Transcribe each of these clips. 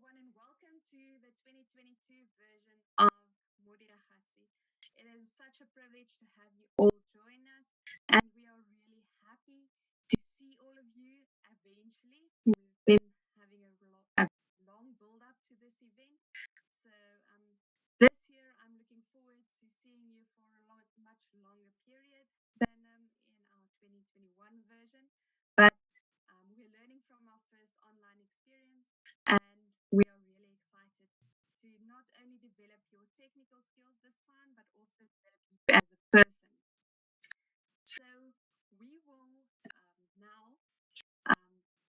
everyone, and welcome to the 2022 version of Modiragatsi. It is such a privilege to have you all join us, and we are really happy to see all of you eventually. We've been having a long build up to this event. So, this year I'm looking forward to seeing you for a much longer period than in our 2021 version. But we're learning from our first online experience, and we are really excited to not only develop your technical skills this time, but also develop you as a person. So, we will now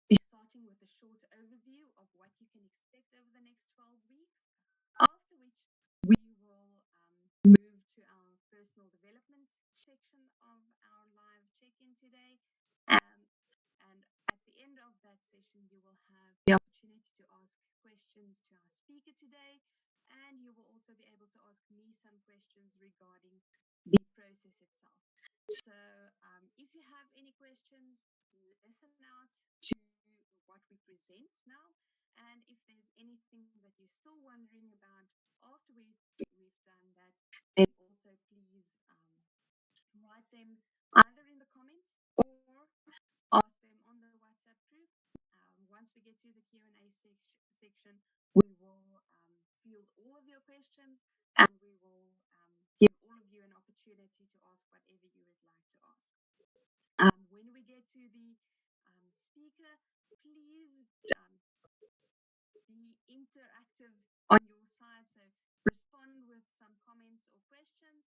be starting with a short overview of what you can expect over the next 12 weeks, after which we will move to our personal development section of our live check-in today. And at the end of that session, you will have the opportunity to ask questions to our speaker today, and you will also be able to ask me some questions regarding the process itself. So, if you have any questions, listen out to what we present now. And if there's anything that you're still wondering about after we've done that, then also please write them either in the comments or ask them on the WhatsApp group. Once we get to the Q&A section, we will field all of your questions, and we will give all of you an opportunity to ask whatever you would like to ask. When we get to the speaker, please be interactive on your side. So respond with some comments or questions,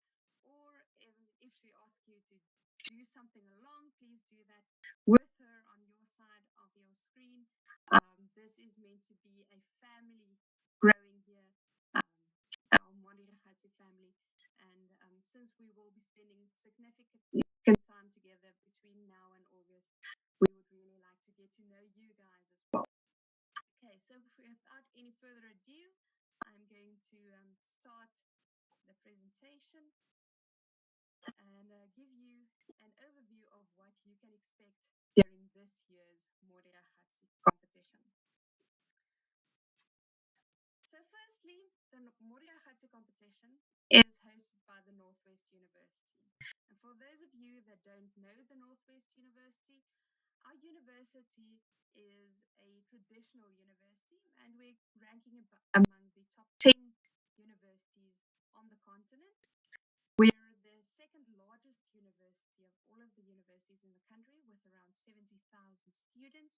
or if she asks you to do something along, please do that with her on your side of your screen. This is meant to be a family growing here, our Modiragatsi family. And since we will be spending significant time together between now and August, we would really like to get to know you guys as well. Okay, so without any further ado, I'm going to start the presentation and give you an overview of what you can expect during this year's Modiragatsi competition. So firstly, the Modiragatsi competition is hosted by the Northwest University. And for those of you that don't know the Northwest University, our university is a traditional university, and we're ranking among the top 10 universities on the continent. We're the second largest university of all of the universities in the country, with around 70,000 students,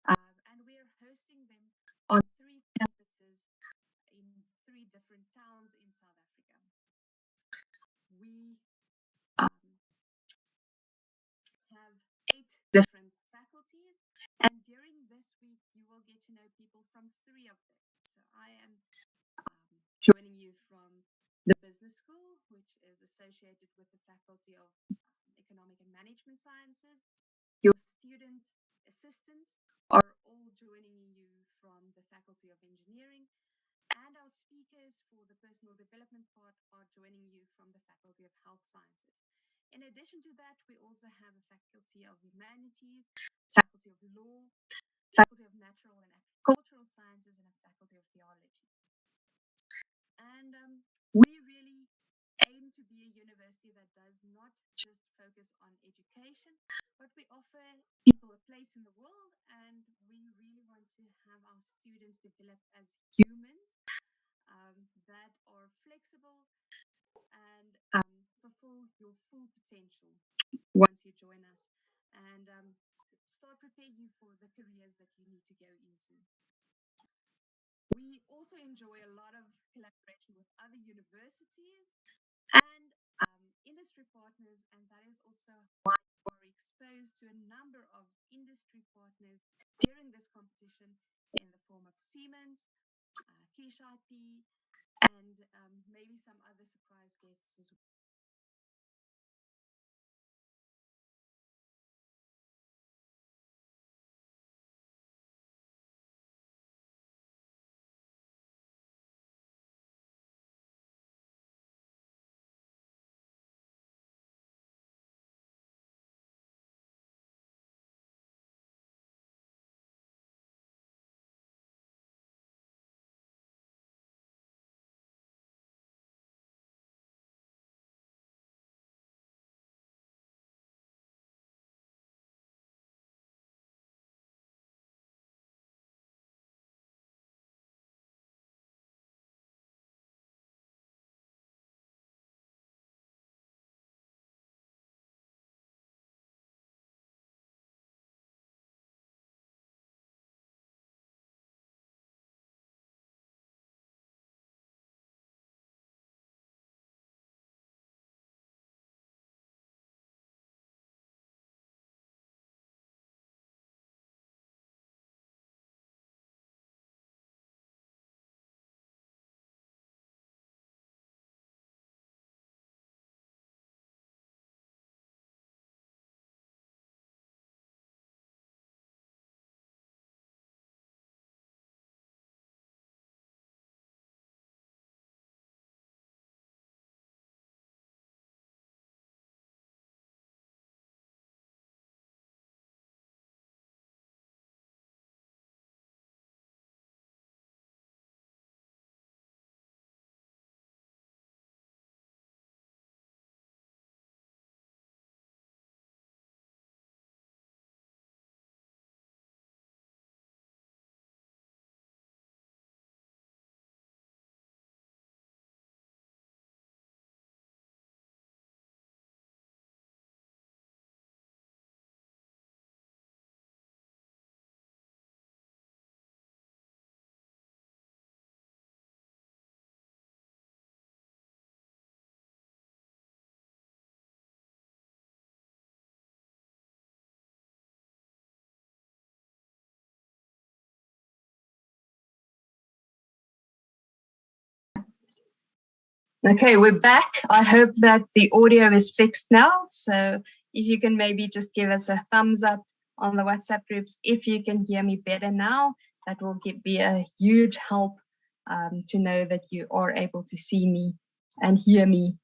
and we're hosting them on 3 campuses in 3 different towns in South Africa. We have 8 different faculties, and during this week, you will get to know people from 3 of them. So I am joining you from the business school, which is associated with the Faculty of Economic and Management Sciences. Your student assistants are all joining you from the Faculty of Engineering, and our speakers for the personal development part are joining you from the Faculty of Health Sciences. In addition to that, we also have a Faculty of Humanities, Faculty of Law, Faculty of Natural and Agricultural Sciences, and a Faculty of Theology. And we really aim to be a university that does not just focus on education, but we offer people a place in the world, and we really want to have our students develop as humans that are flexible and fulfill your full potential once you join us, and start preparing you for the careers that you need to go into. We also enjoy a lot of collaboration with other universities and industry partners, and that is also why we are exposed to a number of industry partners during this competition in the form of Siemens, Kish IP, and maybe some other surprise guests as well. Okay, we're back. I hope that the audio is fixed now. So if you can maybe just give us a thumbs up on the WhatsApp groups if you can hear me better now, that will be a huge help to know that you are able to see me and hear me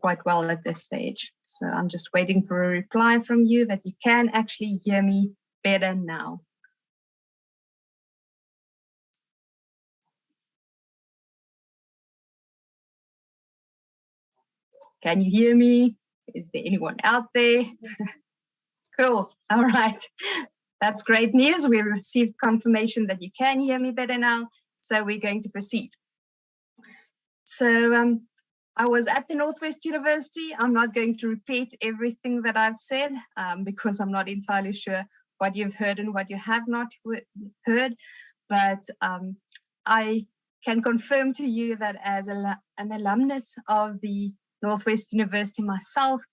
quite well at this stage. So I'm just waiting for a reply from you that you can actually hear me better now. Can you hear me? Is there anyone out there? Cool. All right. That's great news. We received confirmation that you can hear me better now. So we're going to proceed. So I was at the Northwest University. I'm not going to repeat everything that I've said because I'm not entirely sure what you've heard and what you have not heard. But I can confirm to you that as an alumnus of the Northwest University myself,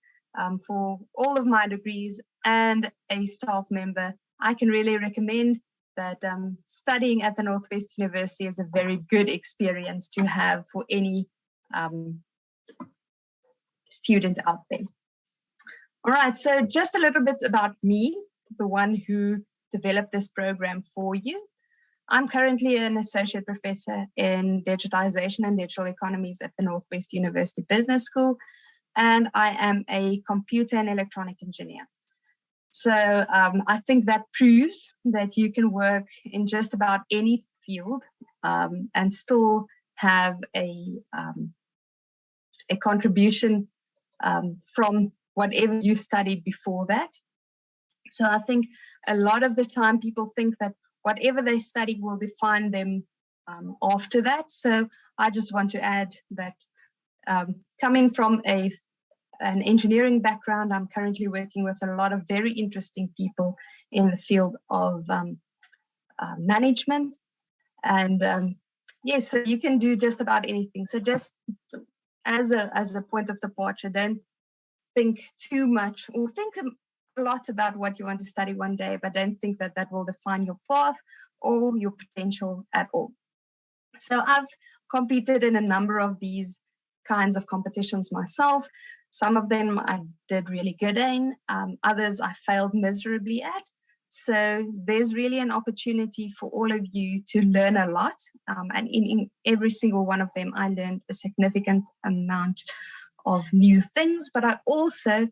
for all of my degrees and a staff member, I can really recommend that studying at the Northwest University is a very good experience to have for any student out there. All right, so just a little bit about me, the one who developed this program for you. I'm currently an associate professor in digitization and digital economies at the Northwest University Business School, and I am a computer and electronic engineer. So I think that proves that you can work in just about any field and still have a contribution from whatever you studied before that. So I think a lot of the time people think that whatever they study will define them after that. So I just want to add that coming from an engineering background, I'm currently working with a lot of very interesting people in the field of management. And yes, so you can do just about anything. So just as a point of departure, don't think too much or think a lot about what you want to study one day, but don't think that that will define your path or your potential at all. So I've competed in a number of these kinds of competitions myself. Some of them I did really good in, others I failed miserably at. So there's really an opportunity for all of you to learn a lot. And in every single one of them, I learned a significant amount of new things, but I also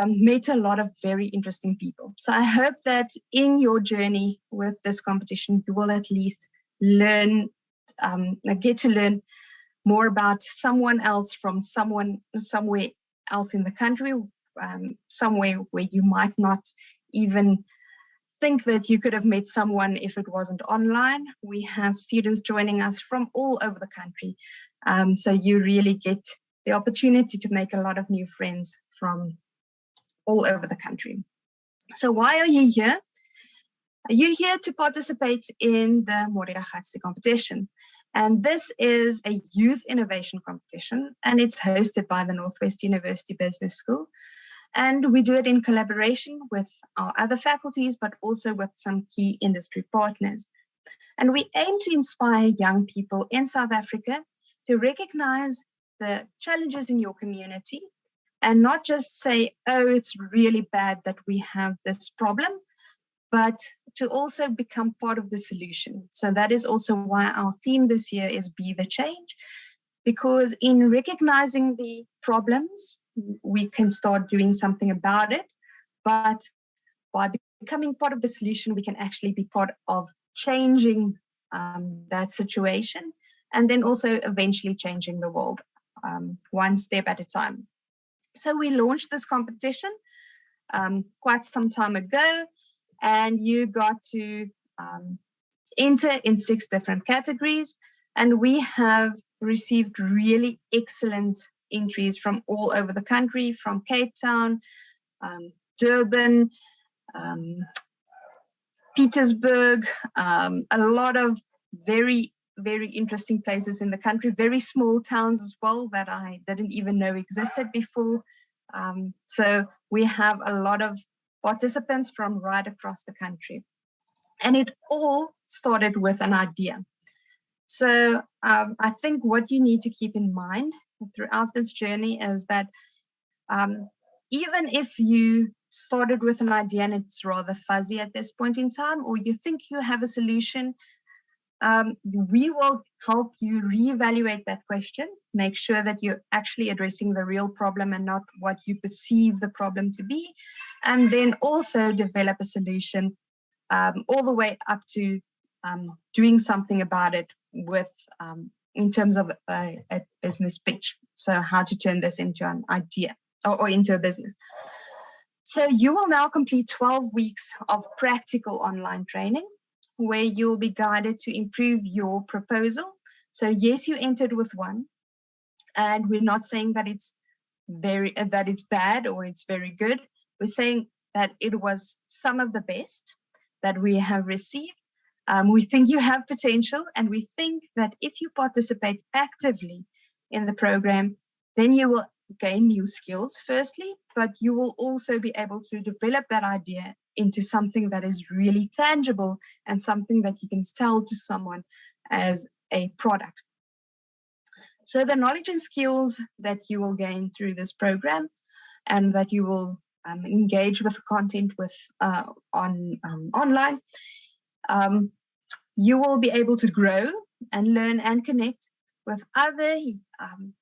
met a lot of very interesting people. So I hope that in your journey with this competition, you will at least learn, get to learn more about someone else from somewhere else in the country, somewhere where you might not even think that you could have met someone if it wasn't online. We have students joining us from all over the country. So you really get the opportunity to make a lot of new friends from all over the country. So why are you here? You're here to participate in the Modiragatsi competition. And this is a youth innovation competition, and it's hosted by the Northwest University Business School. And we do it in collaboration with our other faculties, but also with some key industry partners. And we aim to inspire young people in South Africa to recognize the challenges in your community and not just say, oh, it's really bad that we have this problem, but to also become part of the solution. So that is also why our theme this year is Be the Change, because in recognizing the problems, we can start doing something about it. But by becoming part of the solution, we can actually be part of changing that situation and then also eventually changing the world one step at a time. So we launched this competition quite some time ago, and you got to enter in 6 different categories. And we have received really excellent entries from all over the country, from Cape Town, Durban, Petersburg, a lot of very, very interesting places in the country, very small towns as well that I didn't even know existed before. So we have a lot of participants from right across the country. And it all started with an idea. So I think what you need to keep in mind throughout this journey is that even if you started with an idea and it's rather fuzzy at this point in time, or you think you have a solution, we will help you reevaluate that question, make sure that you're actually addressing the real problem and not what you perceive the problem to be, and then also develop a solution all the way up to doing something about it with in terms of a business pitch. So how to turn this into an idea or into a business. So you will now complete 12 weeks of practical online training where you'll be guided to improve your proposal. So yes, you entered with one, and we're not saying that it's bad or it's very good. We're saying that it was some of the best that we have received. We think you have potential, and we think that if you participate actively in the program, then you will gain new skills, firstly, but you will also be able to develop that idea into something that is really tangible and something that you can sell to someone as a product. So the knowledge and skills that you will gain through this program and that you will engage with content with online, you will be able to grow and learn and connect with other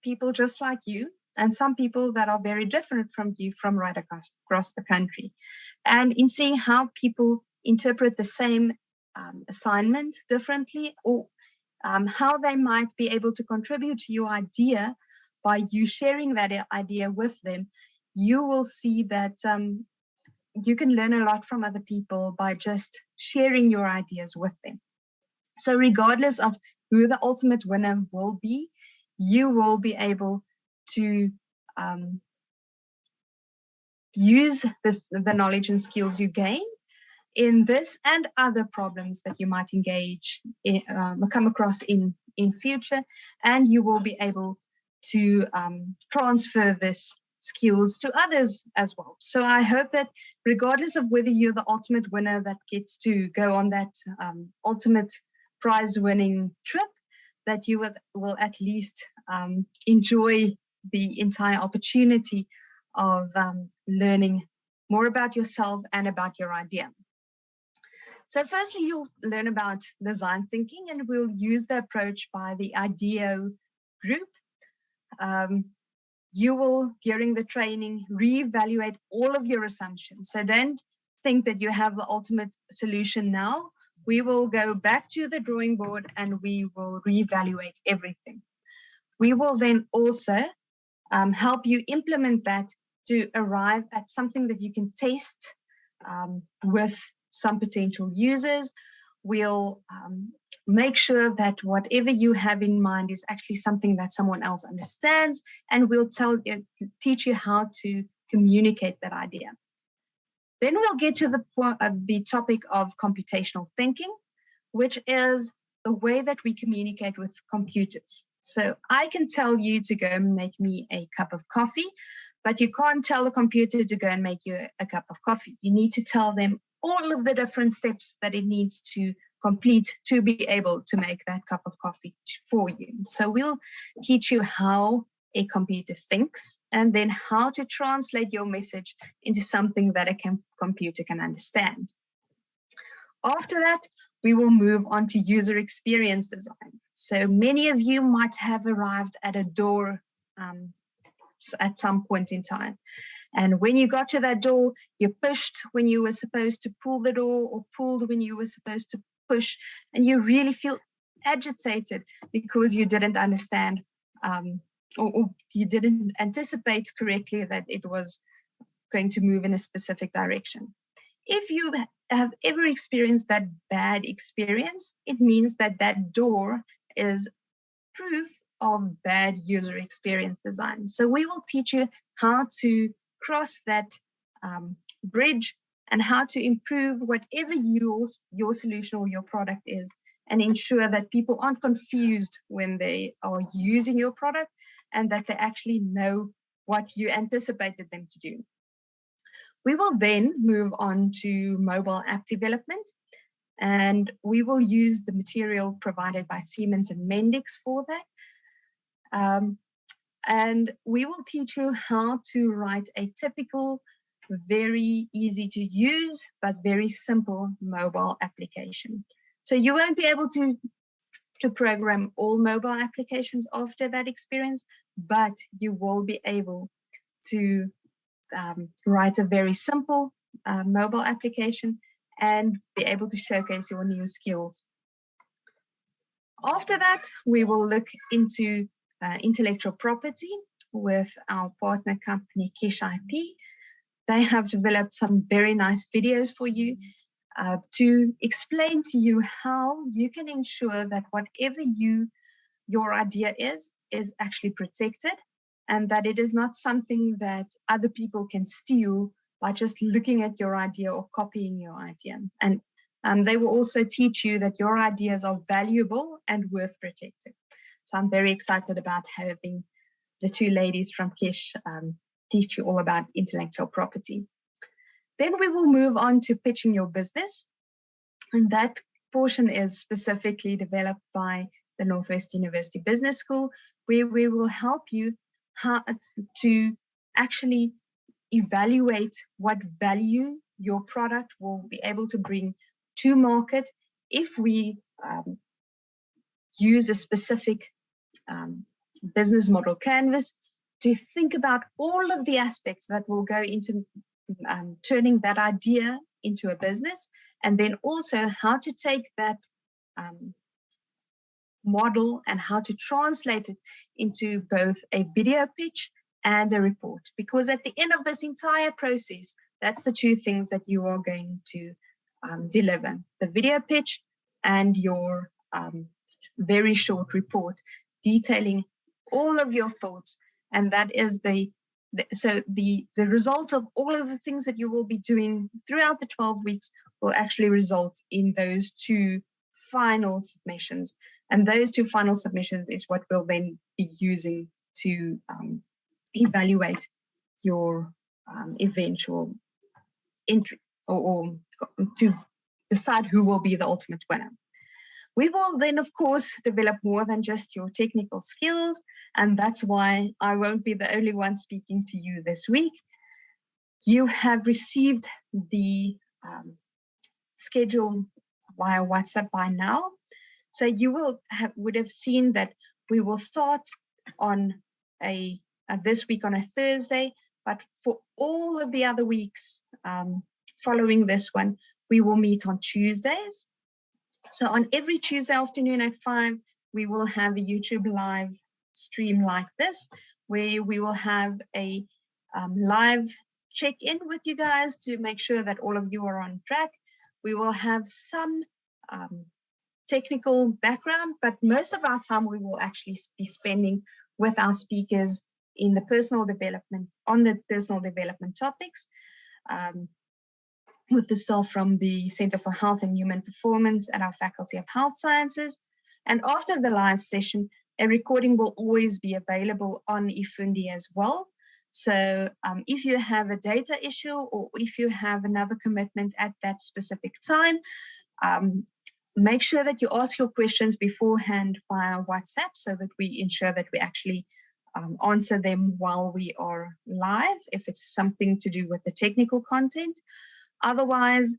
people just like you, and some people that are very different from you from right across the country. And in seeing how people interpret the same assignment differently, or how they might be able to contribute to your idea by you sharing that idea with them, you will see that you can learn a lot from other people by just sharing your ideas with them. So regardless of who the ultimate winner will be, you will be able to use the knowledge and skills you gain in this and other problems that you might come across in future, and you will be able to transfer this skills to others as well. So I hope that regardless of whether you're the ultimate winner that gets to go on that ultimate prize winning trip, that you will at least enjoy the entire opportunity of learning more about yourself and about your idea. So firstly, you'll learn about design thinking, and we'll use the approach by the IDEO group. You will, during the training, reevaluate all of your assumptions. So don't think that you have the ultimate solution now. We will go back to the drawing board and we will reevaluate everything. We will then also help you implement that to arrive at something that you can test with some potential users. We'll make sure that whatever you have in mind is actually something that someone else understands, and we'll teach you how to communicate that idea. Then we'll get to the topic of computational thinking, which is the way that we communicate with computers. So I can tell you to go and make me a cup of coffee, but you can't tell the computer to go and make you a cup of coffee. You need to tell them all of the different steps that it needs to complete to be able to make that cup of coffee for you. So we'll teach you how a computer thinks, and then how to translate your message into something that a computer can understand. After that, we will move on to user experience design. So many of you might have arrived at a door at some point in time. And when you got to that door, you pushed when you were supposed to pull the door, or pulled when you were supposed to push, and you really feel agitated because you didn't understand or you didn't anticipate correctly that it was going to move in a specific direction. If you have ever experienced that bad experience, it means that that door is proof of bad user experience design. So we will teach you how to cross that bridge and how to improve whatever your solution or your product is, and ensure that people aren't confused when they are using your product, and that they actually know what you anticipated them to do. We will then move on to mobile app development. And we will use the material provided by Siemens and Mendix for that. And we will teach you how to write a typical, very easy to use, but very simple mobile application. So you won't be able to program all mobile applications after that experience, but you will be able to write a very simple mobile application and be able to showcase your new skills. After that, we will look into intellectual property with our partner company, Kish IP. They have developed some very nice videos for you to explain to you how you can ensure that whatever your idea is actually protected, and that it is not something that other people can steal by just looking at your idea or copying your idea. And they will also teach you that your ideas are valuable and worth protecting. So I'm very excited about having the two ladies from Kish teach you all about intellectual property. Then we will move on to pitching your business. And that portion is specifically developed by the Northwest University Business School, where we will help you how to actually evaluate what value your product will be able to bring to market if we use a specific business model canvas to think about all of the aspects that will go into turning that idea into a business, and then also how to take that model and how to translate it into both a video pitch and a report. Because at the end of this entire process, that's the two things that you are going to deliver: the video pitch and your very short report detailing all of your thoughts. And that is the result of all of the things that you will be doing throughout the 12 weeks will actually result in those two final submissions. And those two final submissions is what we'll then be using to evaluate your eventual entry or to decide who will be the ultimate winner. We will then, of course, develop more than just your technical skills, and that's why I won't be the only one speaking to you this week. You have received the schedule via WhatsApp by now, so you would have seen that we will start on this week on a Thursday, but for all of the other weeks following this one, we will meet on Tuesdays. So on every Tuesday afternoon at 5, we will have a YouTube live stream like this, where we will have a live check-in with you guys to make sure that all of you are on track. We will have some technical background, but most of our time we will actually be spending with our speakers in the personal development topics. With the staff from the Center for Health and Human Performance at our Faculty of Health Sciences. And after the live session, a recording will always be available on Ifundi as well. So if you have a data issue or if you have another commitment at that specific time, make sure that you ask your questions beforehand via WhatsApp so that we ensure that we actually answer them while we are live, if it's something to do with the technical content. Otherwise,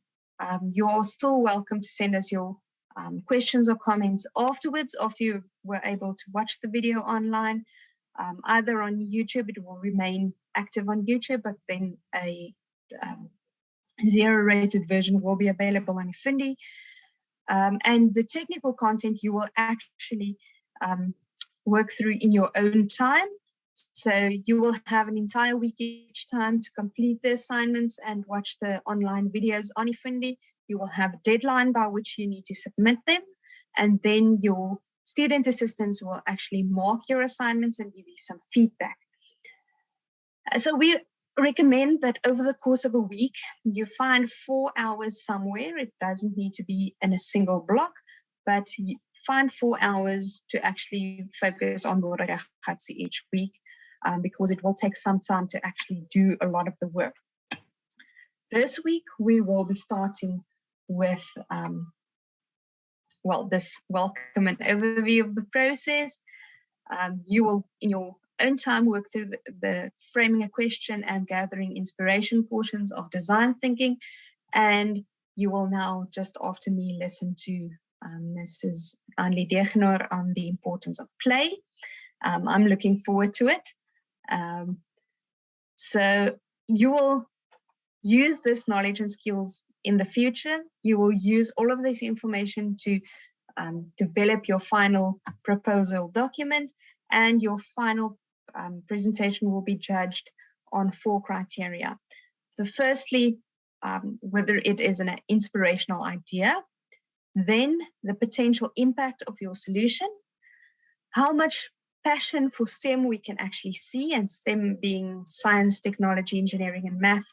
you're still welcome to send us your questions or comments afterwards, after you were able to watch the video online, either on YouTube. It will remain active on YouTube, but then a zero-rated version will be available on Ifundi. And the technical content you will actually work through in your own time. So you will have an entire week each time to complete the assignments and watch the online videos on Ifundi. You will have a deadline by which you need to submit them. And then your student assistants will actually mark your assignments and give you some feedback. So we recommend that over the course of a week, you find 4 hours somewhere. It doesn't need to be in a single block, but you find 4 hours to actually focus on Modiragatsi each week, because it will take some time to actually do a lot of the work. This week, we will be starting with this welcome and overview of the process. You will, in your own time, work through the framing a question and gathering inspiration portions of design thinking. And you will now, just after me, listen to Mrs. Harley Biernard on the importance of play. I'm looking forward to it. So you will use this knowledge and skills in the future. You will use all of this information to develop your final proposal document, and your final presentation will be judged on 4 criteria. So firstly, whether it is an inspirational idea, then the potential impact of your solution, how much passion for STEM we can actually see, and STEM being science, technology, engineering, and math,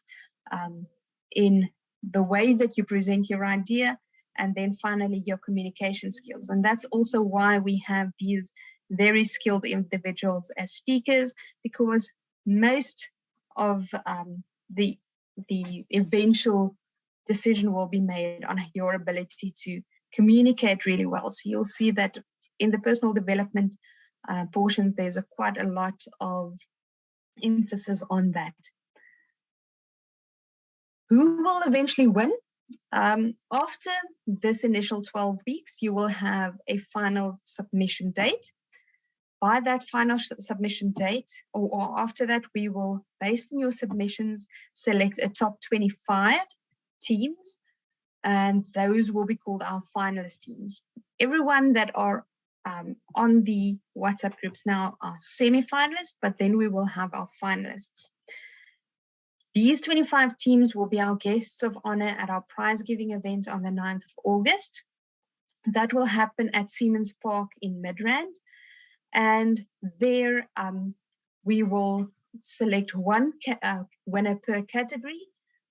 in the way that you present your idea, and then finally your communication skills. And that's also why we have these very skilled individuals as speakers, because most of the eventual decision will be made on your ability to communicate really well. So you'll see that in the personal development portions, there's quite a lot of emphasis on that. Who will eventually win? After this initial 12 weeks, you will have a final submission date. By that final submission date, or after that, we will, based on your submissions, select a top 25 teams, and those will be called our finalist teams. Everyone that are on the WhatsApp groups now are semi-finalists, but then we will have our finalists. These 25 teams will be our guests of honor at our prize giving event on the 9th of August. That will happen at Siemens Park in Midrand. And there we will select one winner per category,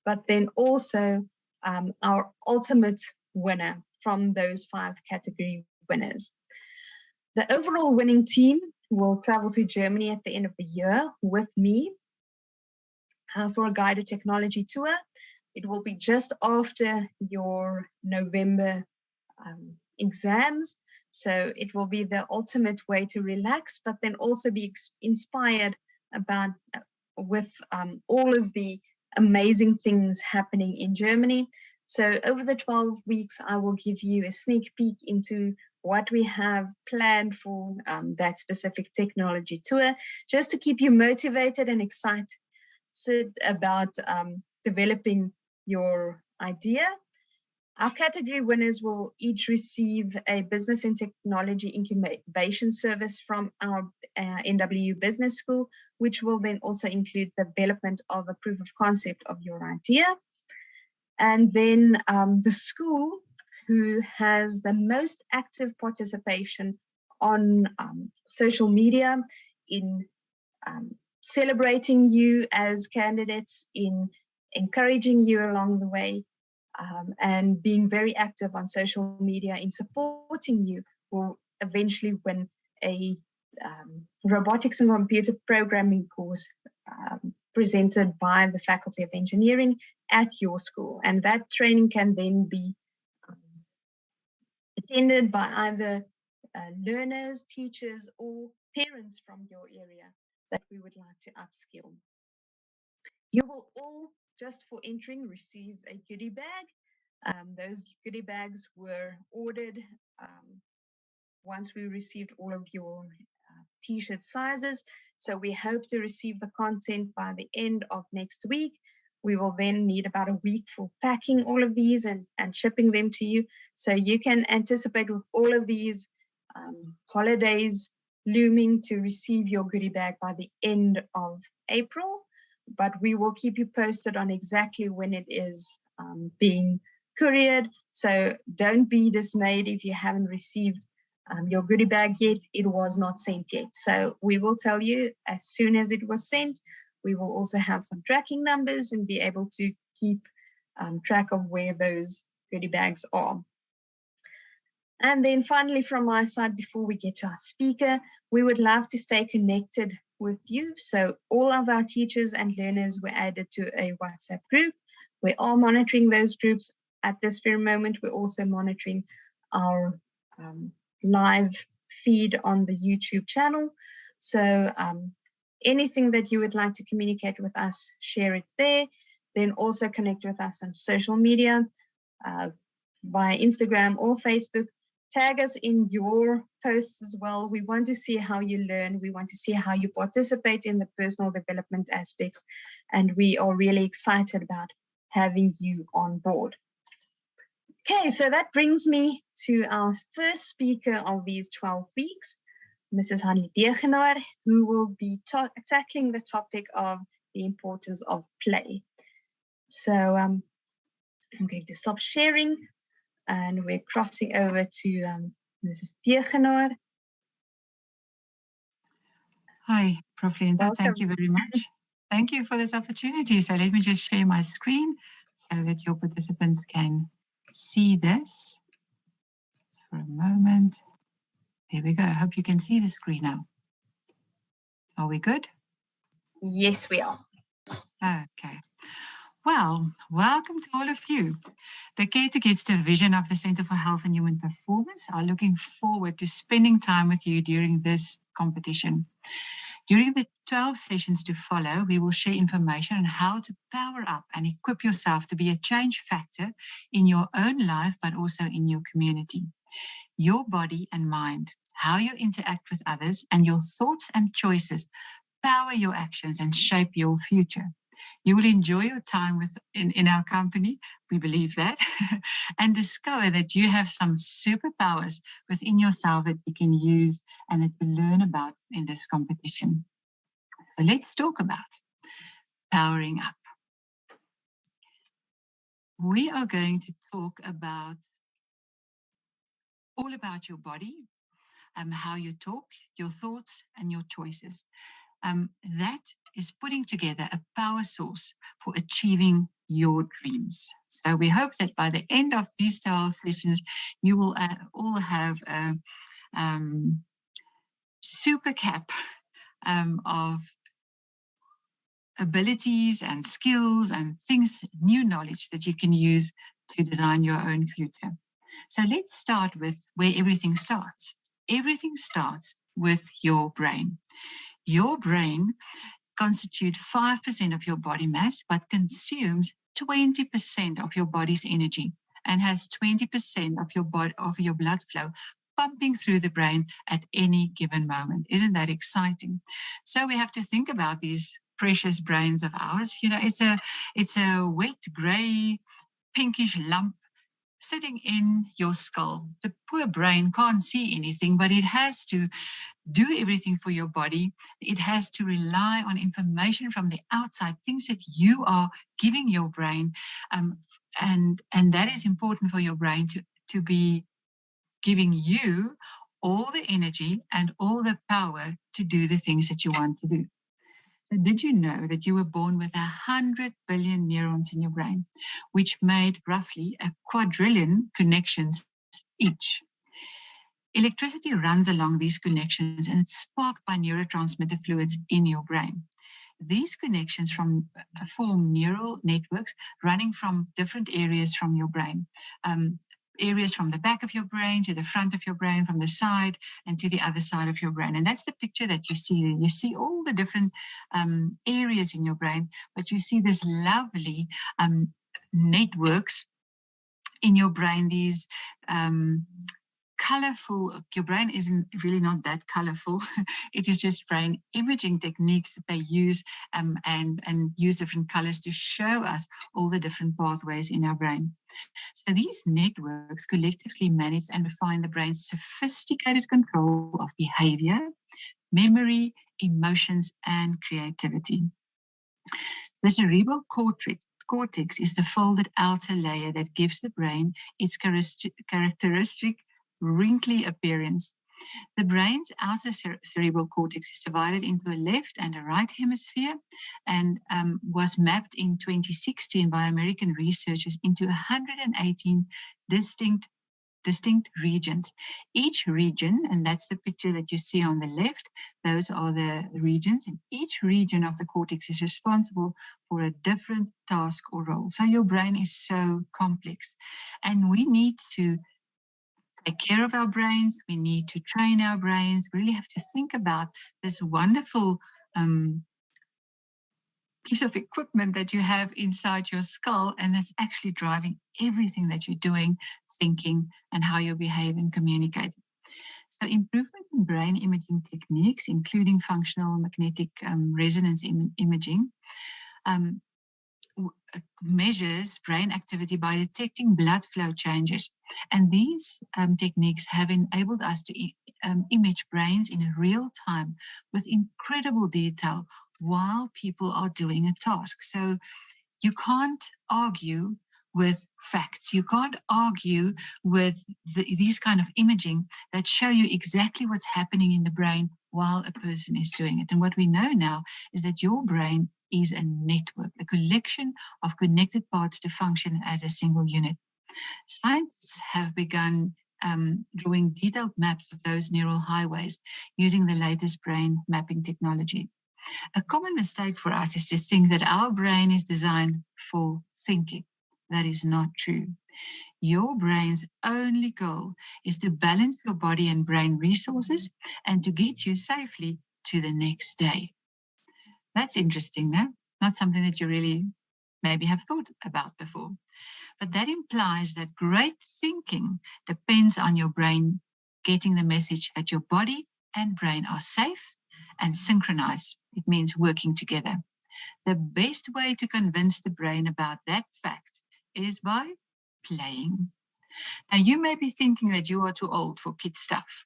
but then also our ultimate winner from those 5 category winners. The overall winning team will travel to Germany at the end of the year with me for a guided technology tour. It will be just after your November exams. So it will be the ultimate way to relax, but then also be inspired with all of the amazing things happening in Germany. So over the 12 weeks, I will give you a sneak peek into what we have planned for that specific technology tour, just to keep you motivated and excited about developing your idea. Our category winners will each receive a business and technology incubation service from our NWU Business School, which will then also include the development of a proof of concept of your idea. And then the school, who has the most active participation on social media in celebrating you as candidates, in encouraging you along the way, and being very active on social media in supporting you, will eventually win a robotics and computer programming course presented by the Faculty of Engineering at your school. And that training can then be attended by either learners, teachers, or parents from your area that we would like to upskill. You will all, just for entering, receive a goodie bag. Those goodie bags were ordered once we received all of your t-shirt sizes. So we hope to receive the content by the end of next week. We will then need about a week for packing all of these and shipping them to you. So you can anticipate with all of these holidays looming to receive your goodie bag by the end of April. But we will keep you posted on exactly when it is being couriered. So don't be dismayed if you haven't received your goodie bag yet. It was not sent yet. So we will tell you as soon as it was sent. We will also have some tracking numbers and be able to keep track of where those goodie bags are. And then finally, from my side, before we get to our speaker, we would love to stay connected with you. So all of our teachers and learners were added to a WhatsApp group. We are monitoring those groups at this very moment. We're also monitoring our live feed on the YouTube channel. So anything that you would like to communicate with us, share it there. Then also connect with us on social media, via Instagram or Facebook. Tag us in your posts as well. We want to see how you learn. We want to see how you participate in the personal development aspects. And we are really excited about having you on board. Okay, so that brings me to our first speaker of these 12 weeks, Mrs. Harley Biernard, who will be tackling the topic of the importance of play. So I'm going to stop sharing, and we're crossing over to Mrs. Biernard. Hi, Prof. Linda. Thank you very much. Thank you for this opportunity. So let me just share my screen so that your participants can see this. Just for a moment. There we go. I hope you can see the screen now. Are we good? Yes, we are. Okay. Well, welcome to all of you. The Care to Kids division of the Center for Health and Human Performance are looking forward to spending time with you during this competition. During the 12 sessions to follow, we will share information on how to power up and equip yourself to be a change factor in your own life, but also in your community. Your body and mind, how you interact with others, and your thoughts and choices power your actions and shape your future. You will enjoy your time in our company, we believe that, and discover that you have some superpowers within yourself that you can use and that you learn about in this competition. So let's talk about powering up. We are going to talk about all about your body, how you talk, your thoughts, and your choices. That is putting together a power source for achieving your dreams. So we hope that by the end of these 12 sessions, you will all have a super cap of abilities and skills and things, new knowledge that you can use to design your own future. So let's start with where everything starts. Everything starts with your brain. Your brain constitutes 5% of your body mass, but consumes 20% of your body's energy and has 20% of your blood flow pumping through the brain at any given moment. Isn't that exciting? So we have to think about these precious brains of ours. You know, it's a wet, gray, pinkish lump sitting in your skull. The poor brain can't see anything, but it has to do everything for your body. It has to rely on information from the outside, things that you are giving your brain. And that is important for your brain to be giving you all the energy and all the power to do the things that you want to do. So did you know that you were born with 100 billion neurons in your brain, which made roughly a quadrillion connections each? Electricity runs along these connections and it's sparked by neurotransmitter fluids in your brain. These connections form neural networks running from different areas from your brain. Areas from the back of your brain to the front of your brain, from the side and to the other side of your brain. And that's the picture that you see there. You see all the different areas in your brain, but you see this lovely networks in your brain, these colorful, your brain isn't really not that colorful. It is just brain imaging techniques that they use and use different colors to show us all the different pathways in our brain. So these networks collectively manage and refine the brain's sophisticated control of behavior, memory, emotions, and creativity. The cerebral cortex is the folded outer layer that gives the brain its characteristic wrinkly appearance. The brain's outer cerebral cortex is divided into a left and a right hemisphere and was mapped in 2016 by American researchers into 118 distinct regions. Each region, and that's the picture that you see on the left, those are the regions, and each region of the cortex is responsible for a different task or role. So your brain is so complex, and we need to take care of our brains. We need to train our brains. We really have to think about this wonderful piece of equipment that you have inside your skull, and that's actually driving everything that you're doing, thinking, and how you behave and communicate. So improvements in brain imaging techniques, including functional magnetic resonance imaging, measures brain activity by detecting blood flow changes. And these techniques have enabled us to image brains in real time with incredible detail while people are doing a task. So you can't argue with facts. You can't argue with these kind of imaging that show you exactly what's happening in the brain while a person is doing it. And what we know now is that your brain is a network, a collection of connected parts to function as a single unit. Scientists have begun drawing detailed maps of those neural highways using the latest brain mapping technology. A common mistake for us is to think that our brain is designed for thinking. That is not true. Your brain's only goal is to balance your body and brain resources and to get you safely to the next day. That's interesting, no? Not something that you really maybe have thought about before. But that implies that great thinking depends on your brain getting the message that your body and brain are safe and synchronized. It means working together. The best way to convince the brain about that fact is by playing. Now, you may be thinking that you are too old for kid stuff,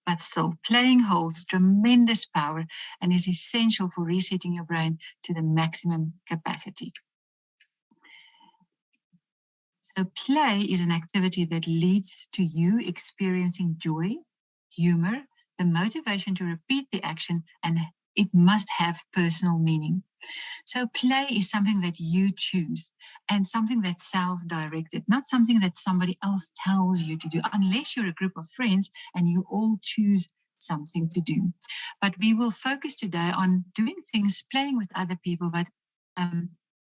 but still, playing holds tremendous power and is essential for resetting your brain to the maximum capacity. So play is an activity that leads to you experiencing joy, humor, the motivation to repeat the action, and it must have personal meaning. So play is something that you choose and something that's self-directed, not something that somebody else tells you to do, unless you're a group of friends and you all choose something to do. But we will focus today on doing things, playing with other people, but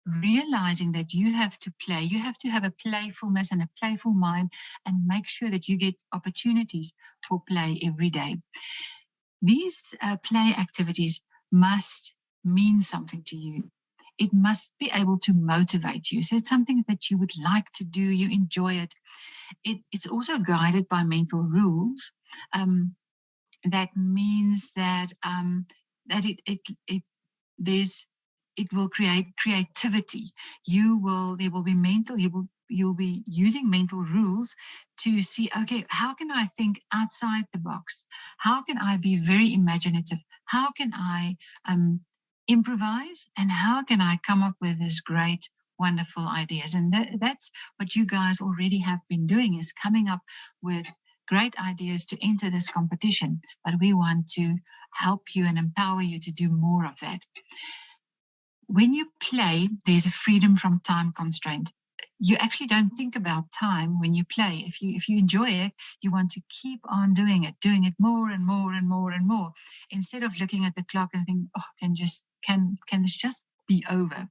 realizing that you have to play. You have to have a playfulness and a playful mind and make sure that you get opportunities for play every day. These play activities must mean something to you. It must be able to motivate you. So it's something that you would like to do, you enjoy it. It's also guided by mental rules. That means that it will create creativity. There will be you'll be using mental rules to see, okay, how can I think outside the box? How can I be very imaginative? How can I improvise? And how can I come up with this great, wonderful ideas? And that's what you guys already have been doing, is coming up with great ideas to enter this competition. But we want to help you and empower you to do more of that. When you play, there's a freedom from time constraint. You actually don't think about time when you play. If you enjoy it, you want to keep on doing it more and more and more and more, instead of looking at the clock and thinking, oh, can this just be over?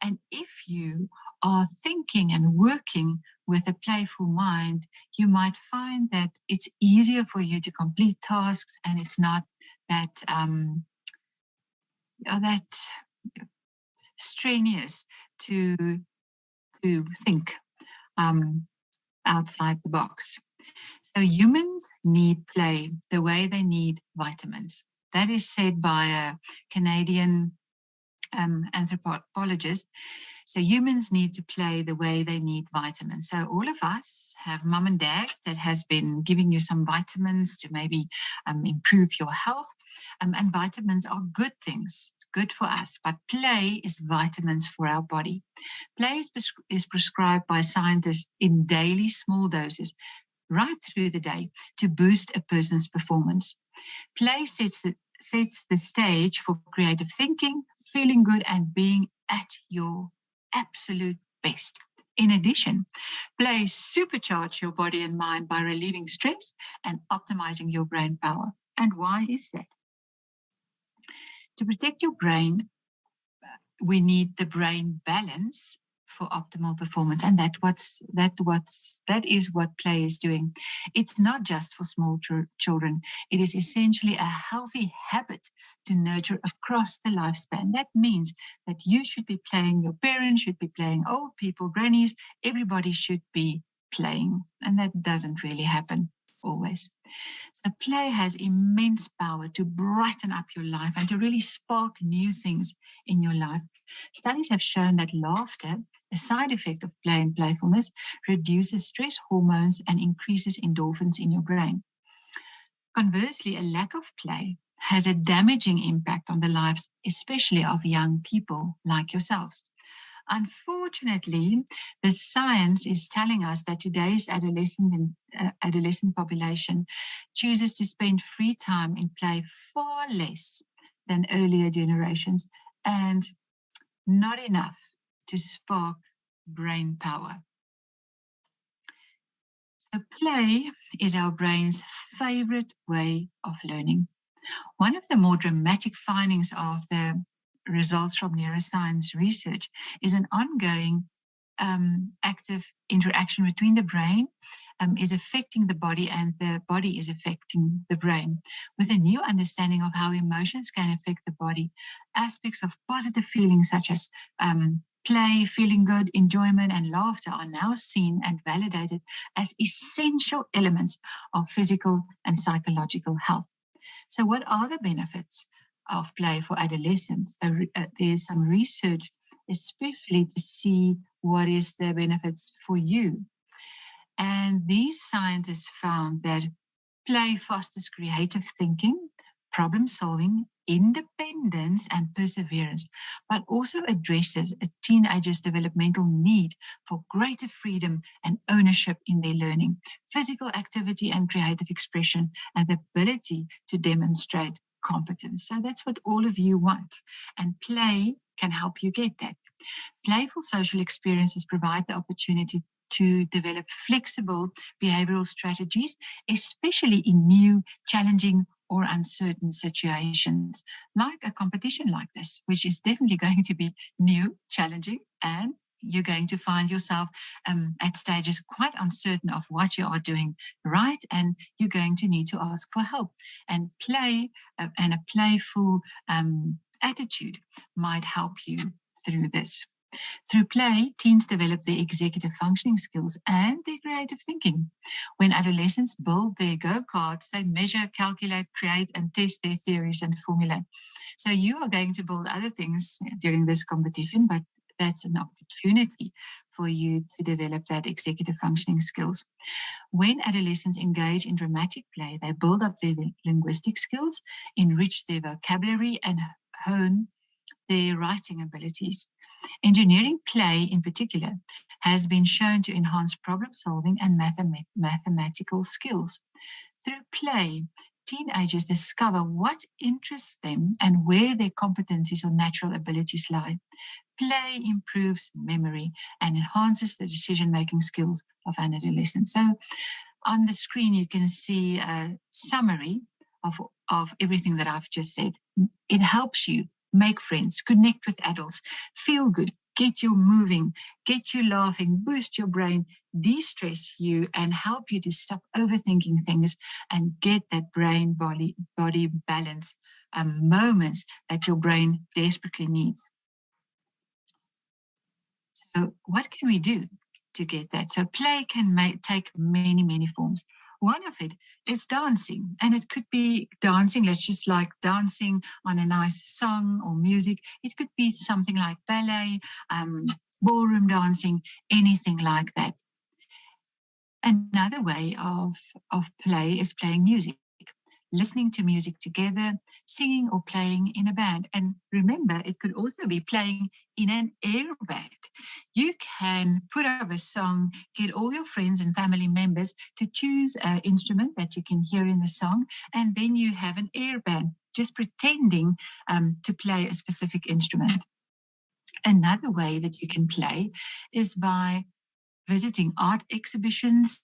And if you are thinking and working with a playful mind, you might find that it's easier for you to complete tasks, and it's not that strenuous to think outside the box. So humans need play the way they need vitamins. That is said by a Canadian anthropologist. So humans need to play the way they need vitamins. So all of us have mom and dad that has been giving you some vitamins to maybe improve your health. And vitamins are good things. It's good for us. But play is vitamins for our body. Play is prescribed by scientists in daily small doses right through the day to boost a person's performance. Play sets the stage for creative thinking, feeling good, and being at your absolute best. In addition, play supercharges your body and mind by relieving stress and optimizing your brain power. And why is that? To protect your brain, we need the brain balance for optimal performance, and that is what play is doing. It's not just for small children. It is essentially a healthy habit to nurture across the lifespan. That means that you should be playing, your parents should be playing, old people, grannies, everybody should be playing, and that doesn't really happen always. So play has immense power to brighten up your life and to really spark new things in your life. Studies have shown that laughter, a side effect of play and playfulness, reduces stress hormones and increases endorphins in your brain. Conversely, a lack of play has a damaging impact on the lives, especially of young people like yourselves. Unfortunately, the science is telling us that today's adolescent population chooses to spend free time in play far less than earlier generations, and not enough to spark brain power. So play is our brain's favorite way of learning. One of the more dramatic findings of the results from neuroscience research is an ongoing active interaction between the brain is affecting the body and the body is affecting the brain. With a new understanding of how emotions can affect the body, aspects of positive feelings such as play, feeling good, enjoyment, and laughter are now seen and validated as essential elements of physical and psychological health. So, what are the benefits of play for adolescents? So, there's some research, especially to see what is the benefits for you. And these scientists found that play fosters creative thinking, problem solving, independence, and perseverance, but also addresses a teenager's developmental need for greater freedom and ownership in their learning, physical activity and creative expression, and the ability to demonstrate competence. So that's what all of you want, and play can help you get that. Playful social experiences provide the opportunity to develop flexible behavioral strategies, especially in new, challenging, or uncertain situations, like a competition like this, which is definitely going to be new, challenging, and you're going to find yourself at stages quite uncertain of what you are doing right, and you're going to need to ask for help. And play and a playful attitude might help you through this. Through play, teens develop their executive functioning skills and their creative thinking. When adolescents build their go-karts, they measure, calculate, create, and test their theories and formulae. So you are going to build other things during this competition, but that's an opportunity for you to develop that executive functioning skills. When adolescents engage in dramatic play, they build up their linguistic skills, enrich their vocabulary, and hone their writing abilities. Engineering play, in particular, has been shown to enhance problem solving and mathematical skills. Through play, teenagers discover what interests them and where their competencies or natural abilities lie. Play improves memory and enhances the decision-making skills of an adolescent. So on the screen, you can see a summary of everything that I've just said. It helps you make friends, connect with adults, feel good, get you moving, get you laughing, boost your brain, de-stress you, and help you to stop overthinking things and get that brain body balance moments that your brain desperately needs. So what can we do to get that? So play can take many forms. One of it is dancing, and it could be dancing, let's just like dancing on a nice song or music. It could be something like ballet, ballroom dancing, anything like that. Another way of play is playing music, listening to music together, singing or playing in a band. And remember, it could also be playing in an air band. You can put up a song, get all your friends and family members to choose an instrument that you can hear in the song, and then you have an air band, just pretending to play a specific instrument. Another way that you can play is by visiting art exhibitions,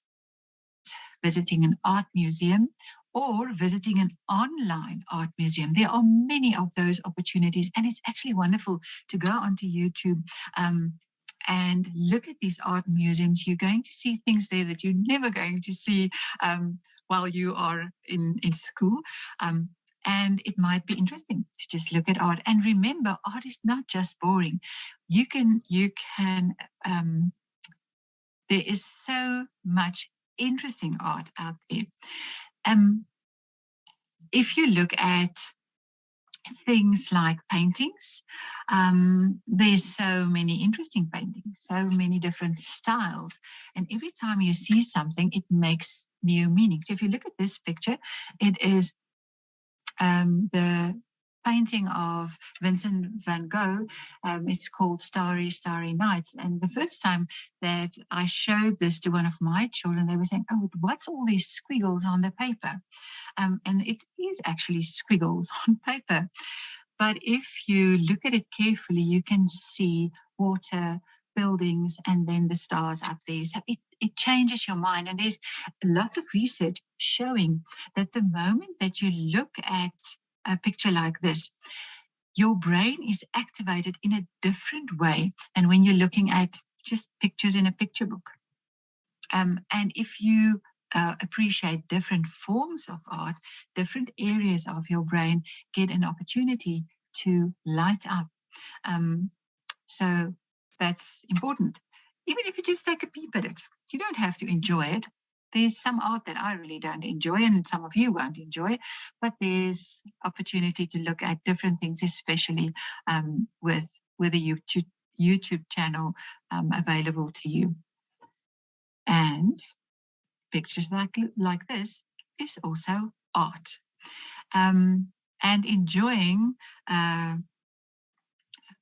visiting an art museum, or visiting an online art museum. There are many of those opportunities, and it's actually wonderful to go onto YouTube and look at these art museums, you're going to see things there that you're never going to see while you are in school. And it might be interesting to just look at art. And remember, art is not just boring. There is so much interesting art out there. If you look at things like paintings, there's so many interesting paintings, so many different styles. And every time you see something, it makes new meanings. If you look at this picture, it is the painting of Vincent van Gogh. It's called Starry, Starry Night. And the first time that I showed this to one of my children, they were saying, "Oh, what's all these squiggles on the paper?" And it is actually squiggles on paper. But if you look at it carefully, you can see water, buildings, and then the stars up there. So it changes your mind. And there's lots of research showing that the moment that you look at a picture like this, your brain is activated in a different way than when you're looking at just pictures in a picture book. And if you appreciate different forms of art, different areas of your brain get an opportunity to light up. So that's important. Even if you just take a peep at it, you don't have to enjoy it. There's some art that I really don't enjoy, and some of you won't enjoy, but there's opportunity to look at different things, especially with a YouTube channel available to you. And pictures like this is also art. And enjoying a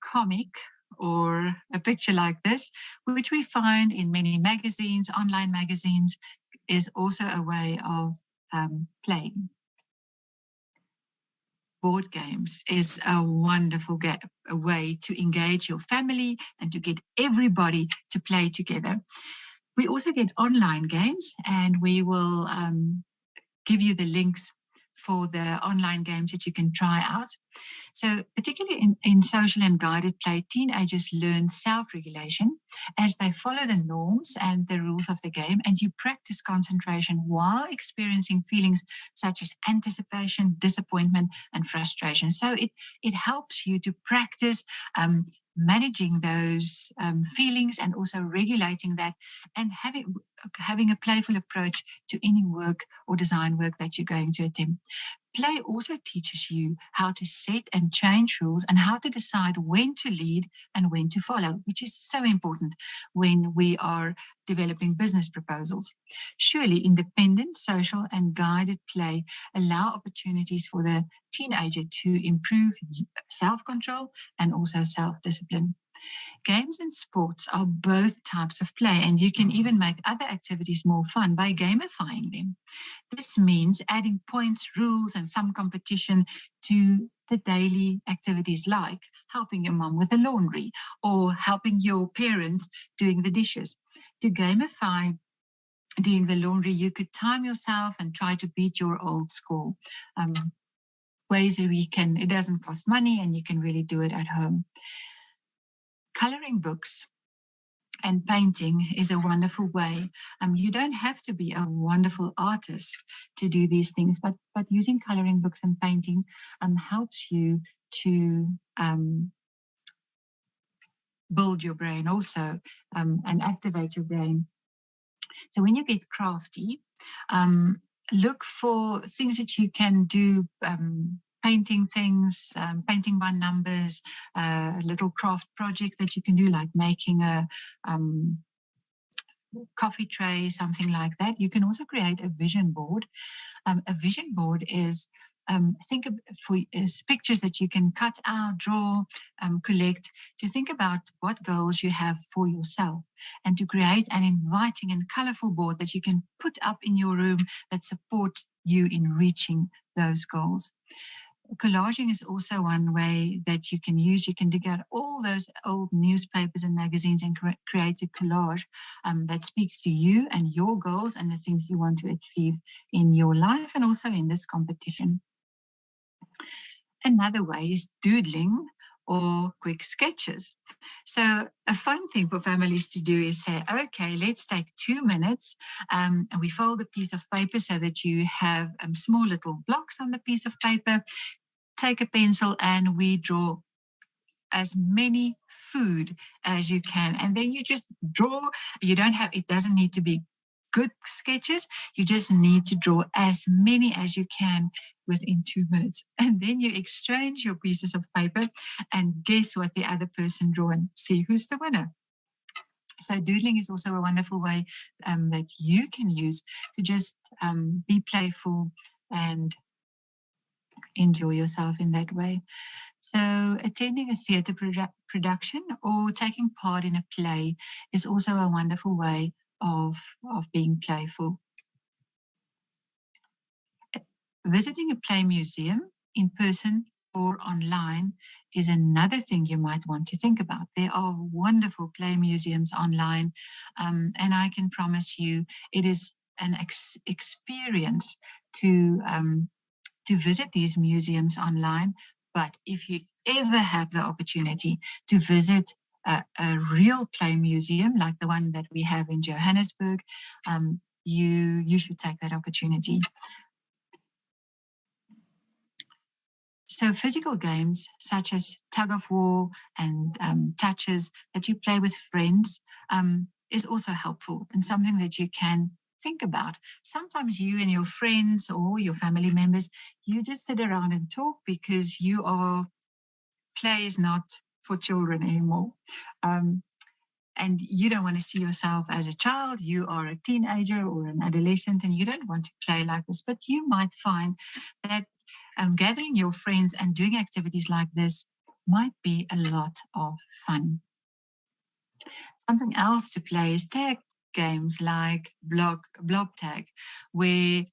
comic or a picture like this, which we find in many magazines, online magazines, is also a way of playing. Board games is a wonderful a way to engage your family and to get everybody to play together. We also get online games, and we will give you the links for the online games that you can try out. So particularly in social and guided play, teenagers learn self-regulation as they follow the norms and the rules of the game, and you practice concentration while experiencing feelings such as anticipation, disappointment, and frustration. So it helps you to practice managing those feelings and also regulating that, and having a playful approach to any work or design work that you're going to attempt. Play also teaches you how to set and change rules and how to decide when to lead and when to follow, which is so important when we are developing business proposals. Surely, independent, social, and guided play allow opportunities for the teenager to improve self-control and also self-discipline. Games and sports are both types of play, and you can even make other activities more fun by gamifying them. This means adding points, rules, and some competition to the daily activities like helping your mom with the laundry or helping your parents doing the dishes. To gamify doing the laundry, you could time yourself and try to beat your old score. Ways that it doesn't cost money, and you can really do it at home. Coloring books and painting is a wonderful way. You don't have to be a wonderful artist to do these things, but using coloring books and painting helps you to build your brain also and activate your brain. So when you get crafty, look for things that you can do, painting things, painting by numbers, a little craft project that you can do, like making a coffee tray, something like that. You can also create a vision board. A vision board is pictures that you can cut out, draw, collect, to think about what goals you have for yourself, and to create an inviting and colorful board that you can put up in your room that supports you in reaching those goals. Collaging is also one way that you can use. You can dig out all those old newspapers and magazines and create a collage that speaks to you and your goals and the things you want to achieve in your life and also in this competition. Another way is doodling or quick sketches. So a fun thing for families to do is say, okay, let's take 2 minutes and we fold a piece of paper so that you have small little blocks on the piece of paper. Take a pencil and we draw as many food as you can. And then you just draw. It doesn't need to be good sketches. You just need to draw as many as you can within 2 minutes. And then you exchange your pieces of paper and guess what the other person drew and see who's the winner. So doodling is also a wonderful way that you can use to just be playful and enjoy yourself in that way. So attending a theatre production or taking part in a play is also a wonderful way of being playful. Visiting a play museum in person or online is another thing you might want to think about. There are wonderful play museums online, and I can promise you it is an experience to visit these museums online. But if you ever have the opportunity to visit a real play museum like the one that we have in Johannesburg, you should take that opportunity. So physical games such as tug of war and touches that you play with friends is also helpful and something that you can think about. Sometimes you and your friends or your family members, you just sit around and talk because play is not for children anymore. And you don't want to see yourself as a child. You are a teenager or an adolescent and you don't want to play like this. But you might find that gathering your friends and doing activities like this might be a lot of fun. Something else to play is tag games like Blob Tag, where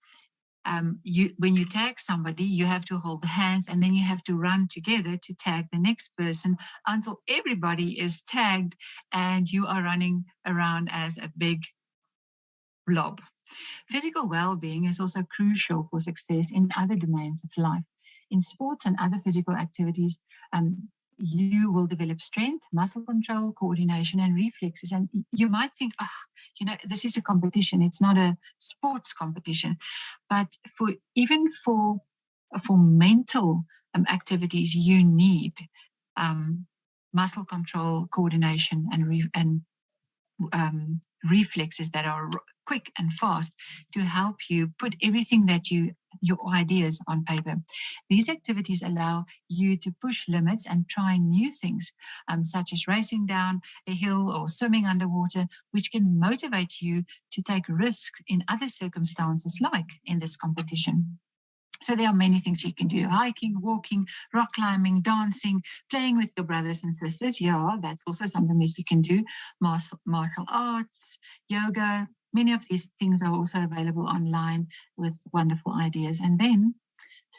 when you tag somebody, you have to hold hands and then you have to run together to tag the next person until everybody is tagged and you are running around as a big blob. Physical well-being is also crucial for success in other domains of life. In sports and other physical activities, you will develop strength, muscle control, coordination, and reflexes. And you might think, this is a competition. It's not a sports competition. But even for mental activities, you need muscle control, coordination, and reflexes that are quick and fast to help you put everything that your ideas on paper. These activities allow you to push limits and try new things, such as racing down a hill or swimming underwater, which can motivate you to take risks in other circumstances, like in this competition. So there are many things you can do: hiking, walking, rock climbing, dancing, playing with your brothers and sisters. Yeah, that's also something that you can do. Martial arts, yoga. Many of these things are also available online with wonderful ideas. And then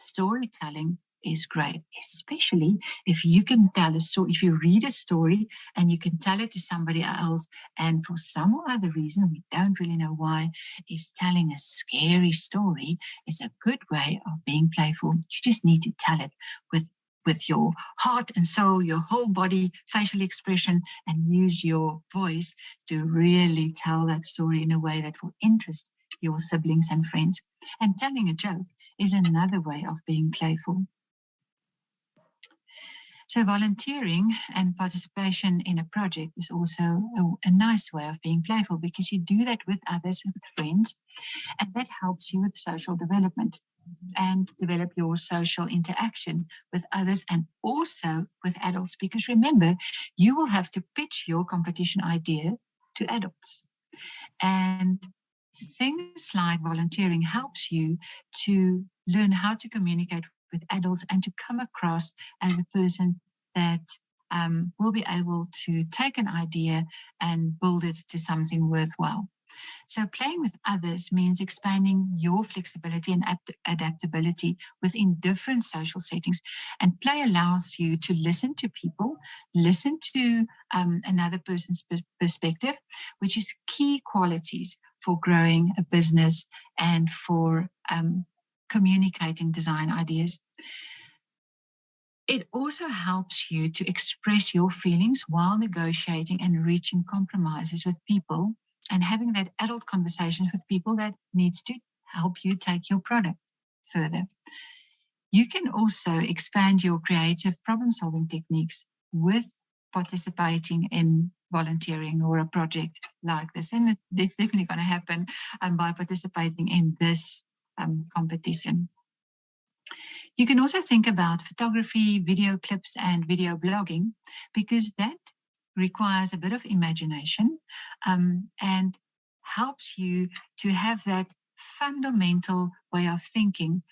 storytelling is great, especially if you can tell a story. If you read a story and you can tell it to somebody else, and for some or other reason, we don't really know why, is telling a scary story is a good way of being playful. You just need to tell it with your heart and soul, your whole body, facial expression, and use your voice to really tell that story in a way that will interest your siblings and friends. And telling a joke is another way of being playful. So volunteering and participation in a project is also a nice way of being playful, because you do that with others, with friends, and that helps you with social development and develop your social interaction with others and also with adults. Because remember, you will have to pitch your competition idea to adults. And things like volunteering helps you to learn how to communicate with adults and to come across as a person that will be able to take an idea and build it to something worthwhile. So playing with others means expanding your flexibility and adaptability within different social settings. And play allows you to listen to people, listen to another person's perspective, which is key qualities for growing a business and for communicating design ideas. It also helps you to express your feelings while negotiating and reaching compromises with people and having that adult conversation with people that needs to help you take your product further. You can also expand your creative problem-solving techniques with participating in volunteering or a project like this. And it's definitely going to happen by participating in this competition. You can also think about photography, video clips, and video blogging, because that requires a bit of imagination and helps you to have that fundamental way of thinking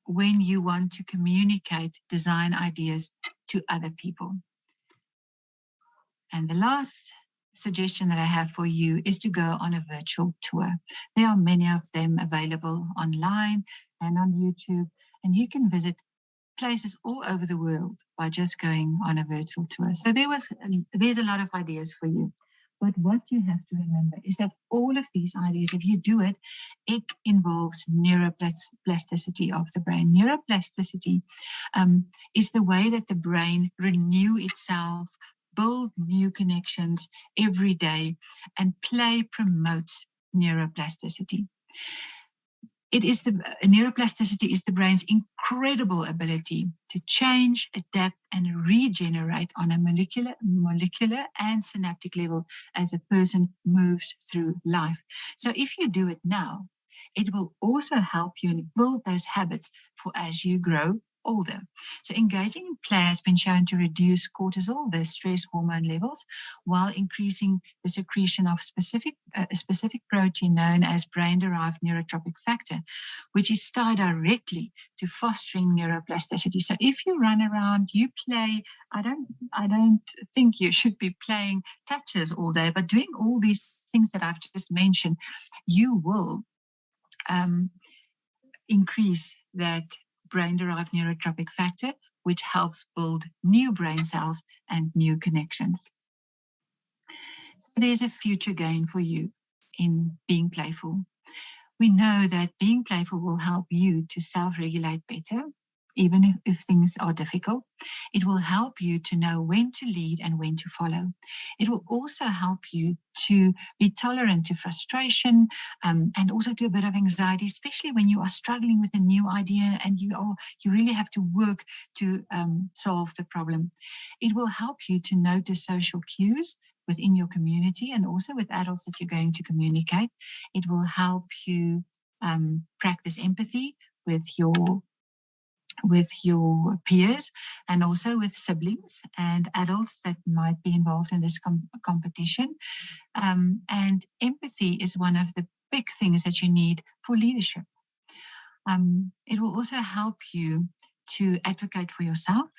when you want to communicate design ideas to other people. And the last suggestion that I have for you is to go on a virtual tour. There are many of them available online and on YouTube, and you can visit places all over the world by just going on a virtual tour. So there's a lot of ideas for you. But what you have to remember is that all of these ideas, if you do it, it involves neuroplasticity of the brain. Neuroplasticity is the way that the brain renew itself, build new connections every day, and play promotes neuroplasticity. Neuroplasticity is the brain's incredible ability to change, adapt, and regenerate on a molecular and synaptic level as a person moves through life. So if you do it now, it will also help you build those habits for as you grow older. So engaging in play has been shown to reduce cortisol, the stress hormone levels, while increasing the secretion of a specific protein known as brain-derived neurotrophic factor, which is tied directly to fostering neuroplasticity. So if you run around, you play, I don't think you should be playing touches all day, but doing all these things that I've just mentioned, you will increase that brain-derived neurotrophic factor, which helps build new brain cells and new connections. So there's a future gain for you in being playful. We know that being playful will help you to self-regulate better, even if things are difficult. It will help you to know when to lead and when to follow. It will also help you to be tolerant to frustration and also to a bit of anxiety, especially when you are struggling with a new idea and you really have to work to solve the problem. It will help you to notice social cues within your community and also with adults that you're going to communicate. It will help you practice empathy with your peers and also with siblings and adults that might be involved in this competition. And empathy is one of the big things that you need for leadership. It will also help you to advocate for yourself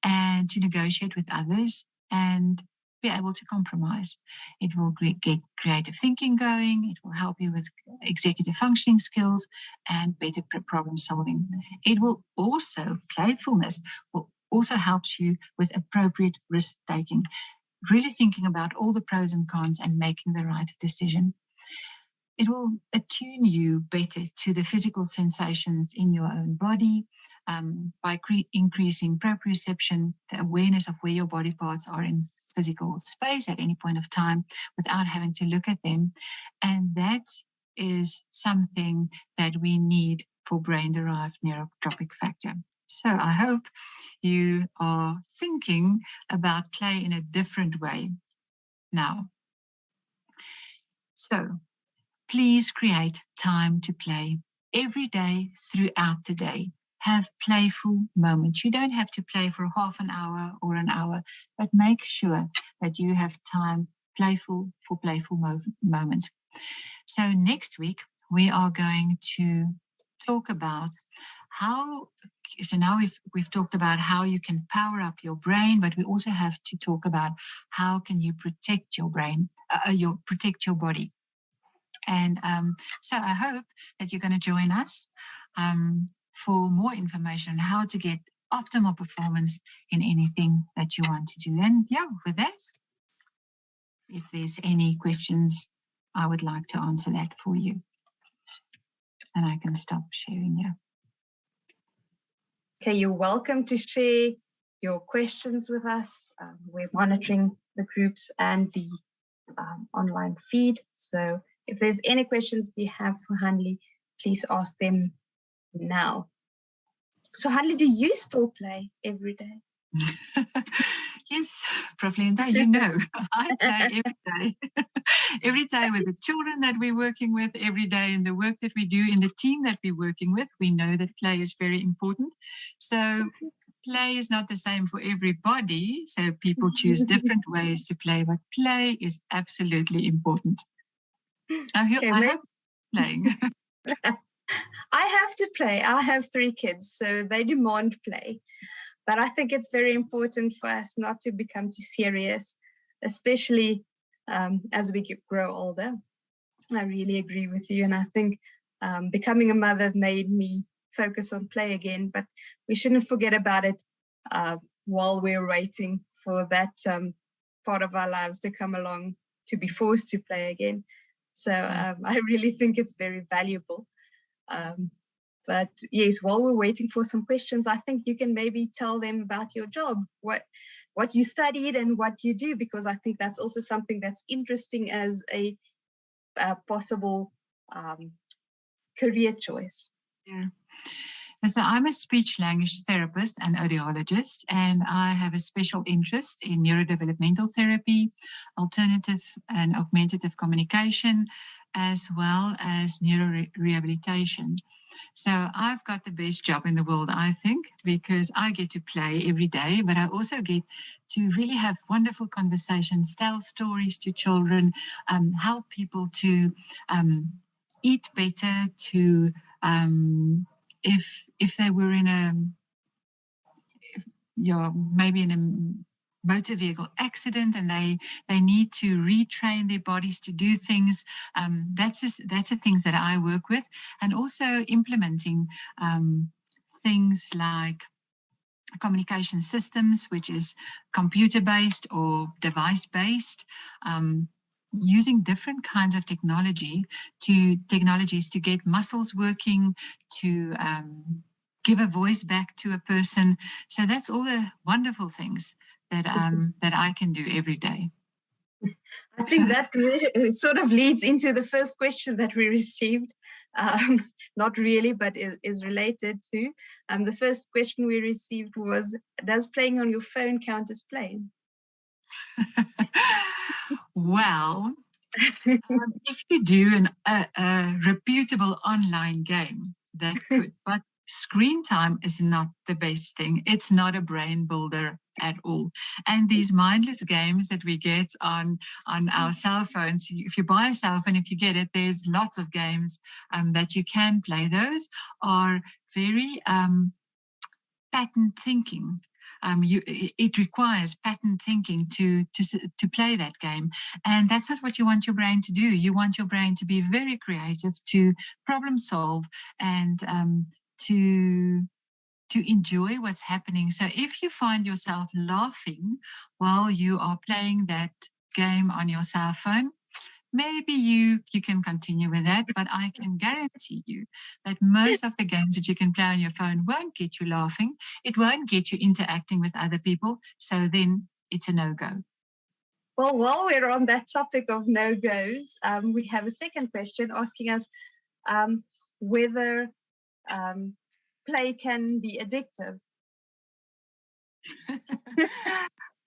and to negotiate with others and be able to compromise. It will get creative thinking going. It will help you with executive functioning skills and better problem solving. It will also, playfulness will also help you with appropriate risk taking, really thinking about all the pros and cons and making the right decision. It will attune you better to the physical sensations in your own body by increasing proprioception, the awareness of where your body parts are in physical space at any point of time without having to look at them. And that is something that we need for brain-derived neurotrophic factor. So I hope you are thinking about play in a different way now. So please create time to play every day throughout the day. Have playful moments. You don't have to play for half an hour or an hour, but make sure that you have time for playful moments. So next week, we are going to talk about so now we've talked about how you can power up your brain, but we also have to talk about how can you protect your brain, protect your body. And so I hope that you're going to join us for more information on how to get optimal performance in anything that you want to do. And yeah, with that, if there's any questions, I would like to answer that for you. And I can stop sharing here. Okay, you're welcome to share your questions with us. We're monitoring the groups and the online feed. So if there's any questions you have for Hanley, please ask them now. So Hanley, do you still play every day? Yes, Prof. Linda, you know, I play every day. Every day with the children that we're working with, every day in the work that we do, in the team that we're working with. We know that play is very important. So play is not the same for everybody. So people choose different ways to play, but play is absolutely important. Okay, I have playing. I have to play. I have 3 kids, so they demand play. But I think it's very important for us not to become too serious, especially as we grow older. I really agree with you. And I think becoming a mother made me focus on play again, but we shouldn't forget about it while we're waiting for that part of our lives to come along, to be forced to play again. So I really think it's very valuable. But yes, while we're waiting for some questions, I think you can maybe tell them about your job, what you studied and what you do, because I think that's also something that's interesting as a possible career choice. Yeah. And so I'm a speech language therapist and audiologist, and I have a special interest in neurodevelopmental therapy, alternative and augmentative communication, as well as neurorehabilitation. So I've got the best job in the world, I think, because I get to play every day, but I also get to really have wonderful conversations, tell stories to children, help people to eat better, to if they were in maybe in a motor vehicle accident and they need to retrain their bodies to do things. That's the things that I work with, and also implementing things like communication systems, which is computer-based or device-based, using different kinds of technologies to get muscles working, to give a voice back to a person. So that's all the wonderful things that I can do every day. I think that really sort of leads into the first question that we received. Not really, but is related to. The first question we received was, does playing on your phone count as playing? Well, if you do a reputable online game, that could, but screen time is not the best thing. It's not a brain builder at all. And these mindless games that we get on our cell phones, if you buy a cell phone, if you get it, there's lots of games that you can play. Those are very pattern thinking. It requires pattern thinking to play that game, and that's not what you want your brain to do. You want your brain to be very creative, to problem solve, and to enjoy what's happening. So if you find yourself laughing while you are playing that game on your cell phone, maybe you can continue with that, but I can guarantee you that most of the games that you can play on your phone won't get you laughing. It won't get you interacting with other people. So then it's a no-go. Well, while we're on that topic of no-goes, we have a second question asking us whether play can be addictive.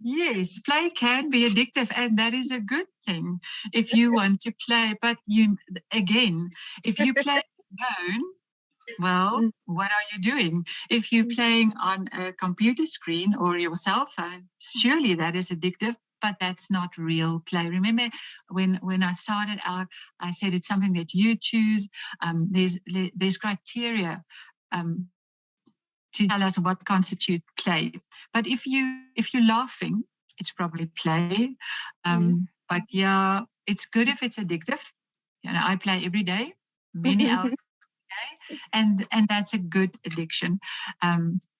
Yes, play can be addictive, and that is a good thing if you want to play. But if you play alone, well, what are you doing? If you're playing on a computer screen or your cell phone, surely that is addictive, but that's not real play. Remember, when I started out, I said it's something that you choose. There's criteria to tell us what constitutes play. But if you're laughing, it's probably play. But yeah, it's good if it's addictive. I play every day, many hours a day, and that's a good addiction.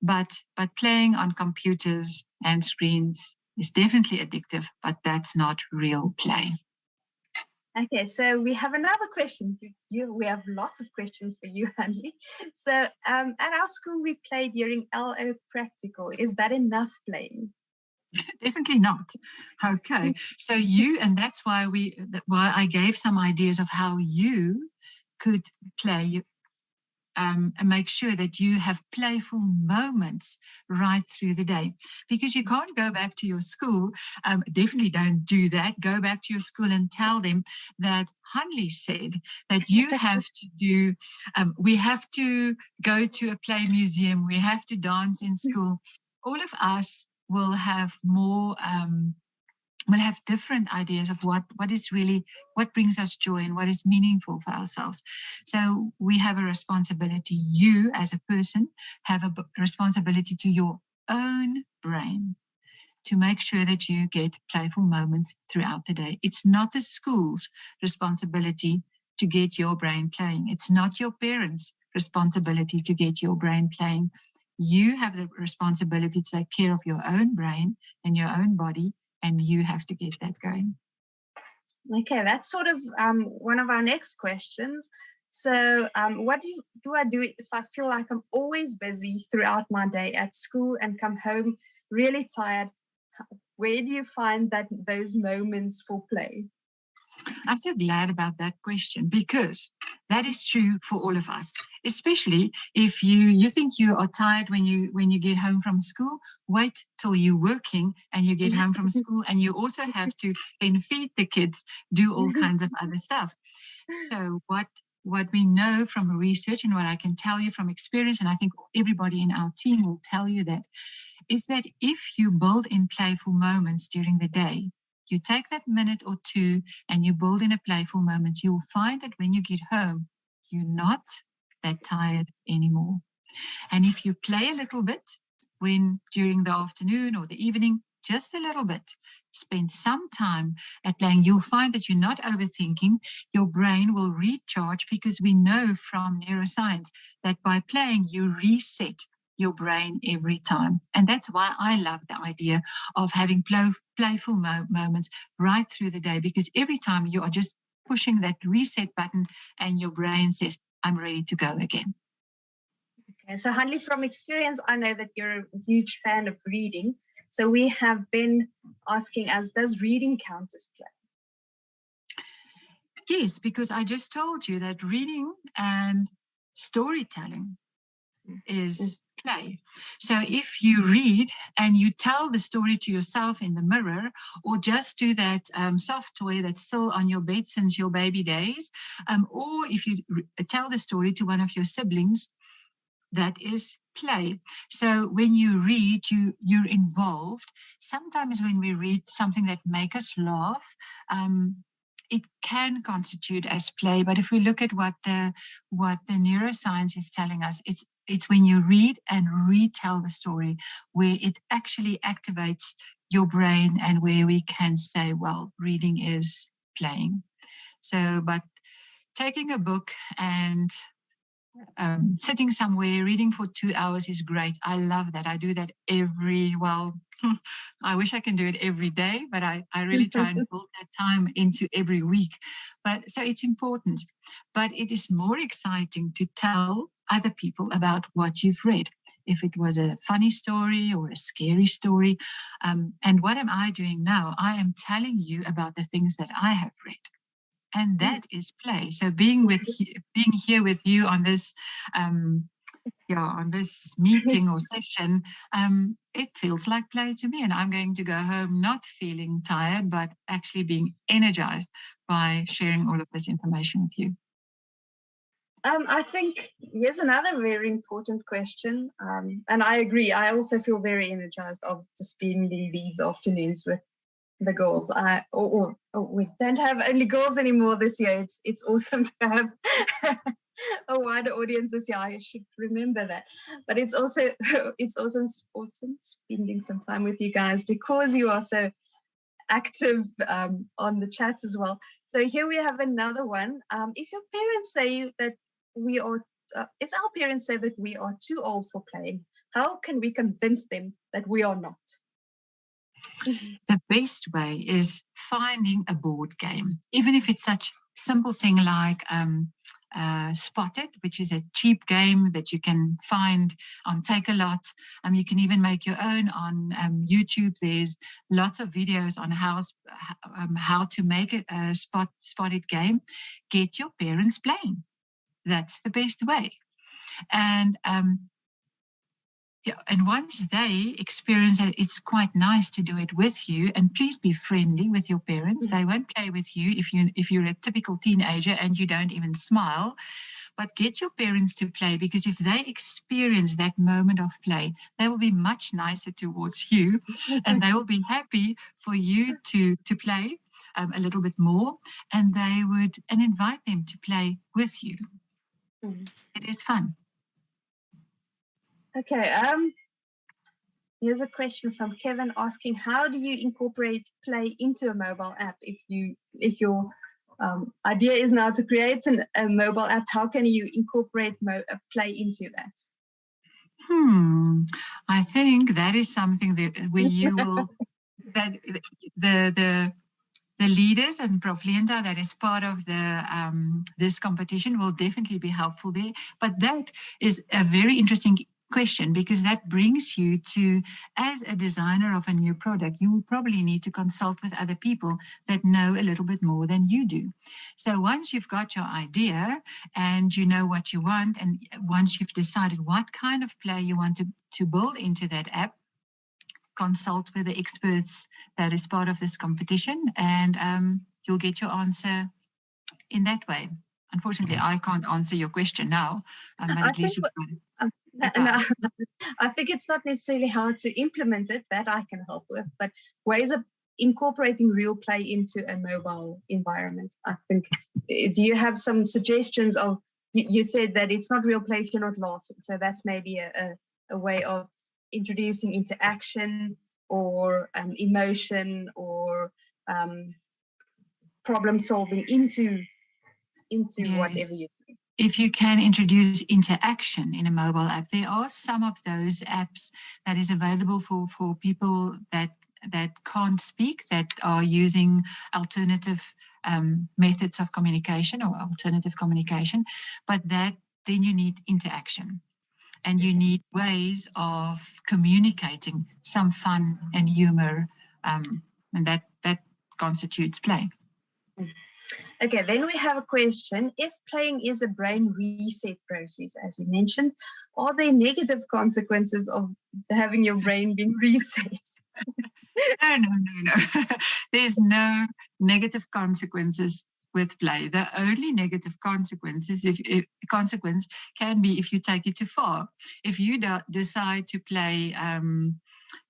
But playing on computers and screens is definitely addictive, but that's not real play. Okay, so we have another question for you. We have lots of questions for you, Hanley. So at our school, we play during LO practical. Is that enough playing? Definitely not. Okay. So and that's why I gave some ideas of how you could play and make sure that you have playful moments right through the day, because you can't go back to your school. Definitely don't do that. Go back to your school and tell them that Hanley said that you have to do, we have to go to a play museum, we have to dance in school. All of us will have more we'll have different ideas of what brings us joy and what is meaningful for ourselves. So we have a responsibility. You as a person have a responsibility to your own brain to make sure that you get playful moments throughout the day. It's not the school's responsibility to get your brain playing. It's not your parents' responsibility to get your brain playing. You have the responsibility to take care of your own brain and your own body, and you have to get that going. Okay, that's sort of one of our next questions. So what do I do if I feel like I'm always busy throughout my day at school and come home really tired? Where do you find those moments for play? I'm so glad about that question, because that is true for all of us, especially if you think you are tired when you get home from school. Wait till you're working and you get home from school, and you also have to then feed the kids, do all kinds of other stuff. So what we know from research and what I can tell you from experience, and I think everybody in our team will tell you that, is that if you build in playful moments during the day, you take that minute or two and you build in a playful moment, you'll find that when you get home, you're not that tired anymore. And if you play a little bit during the afternoon or the evening, just a little bit, spend some time at playing, you'll find that you're not overthinking. Your brain will recharge, because we know from neuroscience that by playing, you reset your brain every time. And that's why I love the idea of having playful moments right through the day, because every time you are just pushing that reset button and your brain says, I'm ready to go again. Okay, so Hanley, from experience, I know that you're a huge fan of reading. So we have been asking us, does reading count as play? Yes, because I just told you that reading and storytelling is play. So if you read and you tell the story to yourself in the mirror, or just do that soft toy that's still on your bed since your baby days, or if you tell the story to one of your siblings, that is play. So when you read, you're involved. Sometimes when we read something that makes us laugh, it can constitute as play. But if we look at what the neuroscience is telling us, it's when you read and retell the story where it actually activates your brain, and where we can say, well, reading is playing. So, but taking a book and sitting somewhere reading for 2 hours is great. I love that. I do that I wish I can do it every day, but I really try and build that time into every week. But so it's important. But it is more exciting to tell other people about what you've read. If it was a funny story or a scary story. And what am I doing now? I am telling you about the things that I have read. And that is play. So being here with you on this on this meeting or session, it feels like play to me. And I'm going to go home not feeling tired, but actually being energized by sharing all of this information with you. I think here's another very important question. And I agree. I also feel very energized of just being these afternoons with the girls. We don't have only girls anymore this year. It's awesome to have a wider audience this year. I should remember that. But it's awesome spending some time with you guys, because you are so active on the chats as well. So here we have another one. If your parents say that if our parents say that we are too old for playing, how can we convince them that we are not? The best way is finding a board game, even if it's such simple thing like Spotted, which is a cheap game that you can find on Take-A-Lot. You can even make your own on YouTube. There's lots of videos on how to make a spotted game. Get your parents playing. That's the best way. And yeah, and once they experience it, it's quite nice to do it with you. And please be friendly with your parents. They won't play with you if you're a typical teenager and you don't even smile. But get your parents to play, because if they experience that moment of play, they will be much nicer towards you, and they will be happy for you to play a little bit more, and invite them to play with you. It is fun. Okay, here's a question from Kevin asking, how do you incorporate play into a mobile app? If your idea is now to create a mobile app, how can you incorporate play into that? I think that is something where you will that the leaders and Prof. Leenda, that is part of this competition, will definitely be helpful there. But that is a very interesting question, because that brings you to, as a designer of a new product, you will probably need to consult with other people that know a little bit more than you do. So once you've got your idea and you know what you want, and once you've decided what kind of play you want to build into that app, consult with the experts that is part of this competition, and you'll get your answer in that way. Unfortunately, I can't answer your question now, but at least you've got it. No, I think it's not necessarily how to implement it that I can help with, but ways of incorporating real play into a mobile environment. I think, do you have some suggestions of, you said that it's not real play if you're not laughing, so that's maybe a way of introducing interaction or emotion or problem solving into yes. Whatever you do. If you can introduce interaction in a mobile app, there are some of those apps that is available for people that can't speak, that are using alternative methods of communication or alternative communication, but then you need interaction. And you need ways of communicating some fun and humor, and that constitutes play. Okay, then we have a question. If playing is a brain reset process, as you mentioned, are there negative consequences of having your brain being reset? No. There's no negative consequences with play. The only negative consequences consequence can be if you take it too far. If you decide to play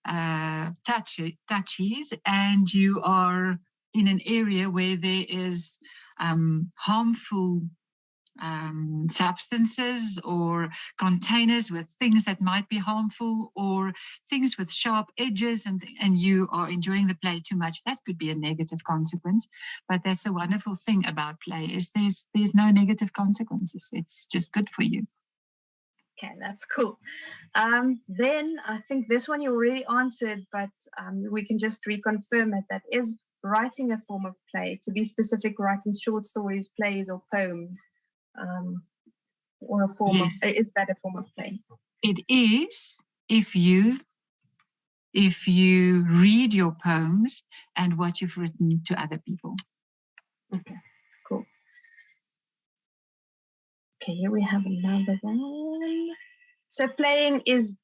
touchies and you are in an area where there is harmful substances or containers with things that might be harmful, or things with sharp edges, and you are enjoying the play too much, that could be a negative consequence. But that's a wonderful thing about play, is there's no negative consequences. It's just good for you. Okay, that's cool. Then I think this one you already answered, but we can just reconfirm it. That is writing a form of play. To be specific, writing short stories, plays, or poems. Or a form of, is that a form of play? It is, if you read your poems and what you've written to other people. Okay, cool. Okay, here we have another one. So playing is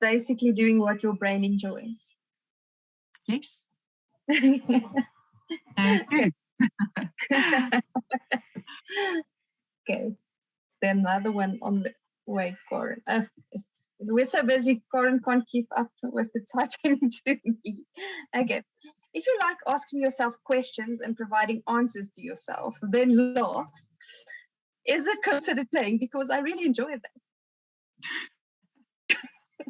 basically doing what your brain enjoys. Yes. Okay, is there another one on the way, Corin? We're so busy, Corin can't keep up with the typing to me. Okay, if you like asking yourself questions and providing answers to yourself, then laugh. Is it considered playing? Because I really enjoy that.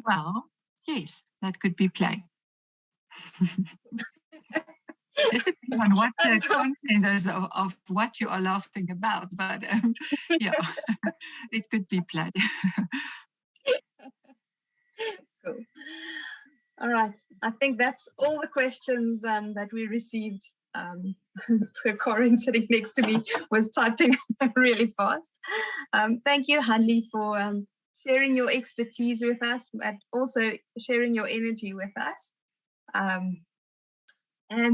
Well, yes, that could be play. Just depending on what the content is of what you are laughing about, but yeah, it could be play. Cool. All right. I think that's all the questions that we received. Corinne sitting next to me was typing really fast. Thank you, Harley, for sharing your expertise with us, but also sharing your energy with us. And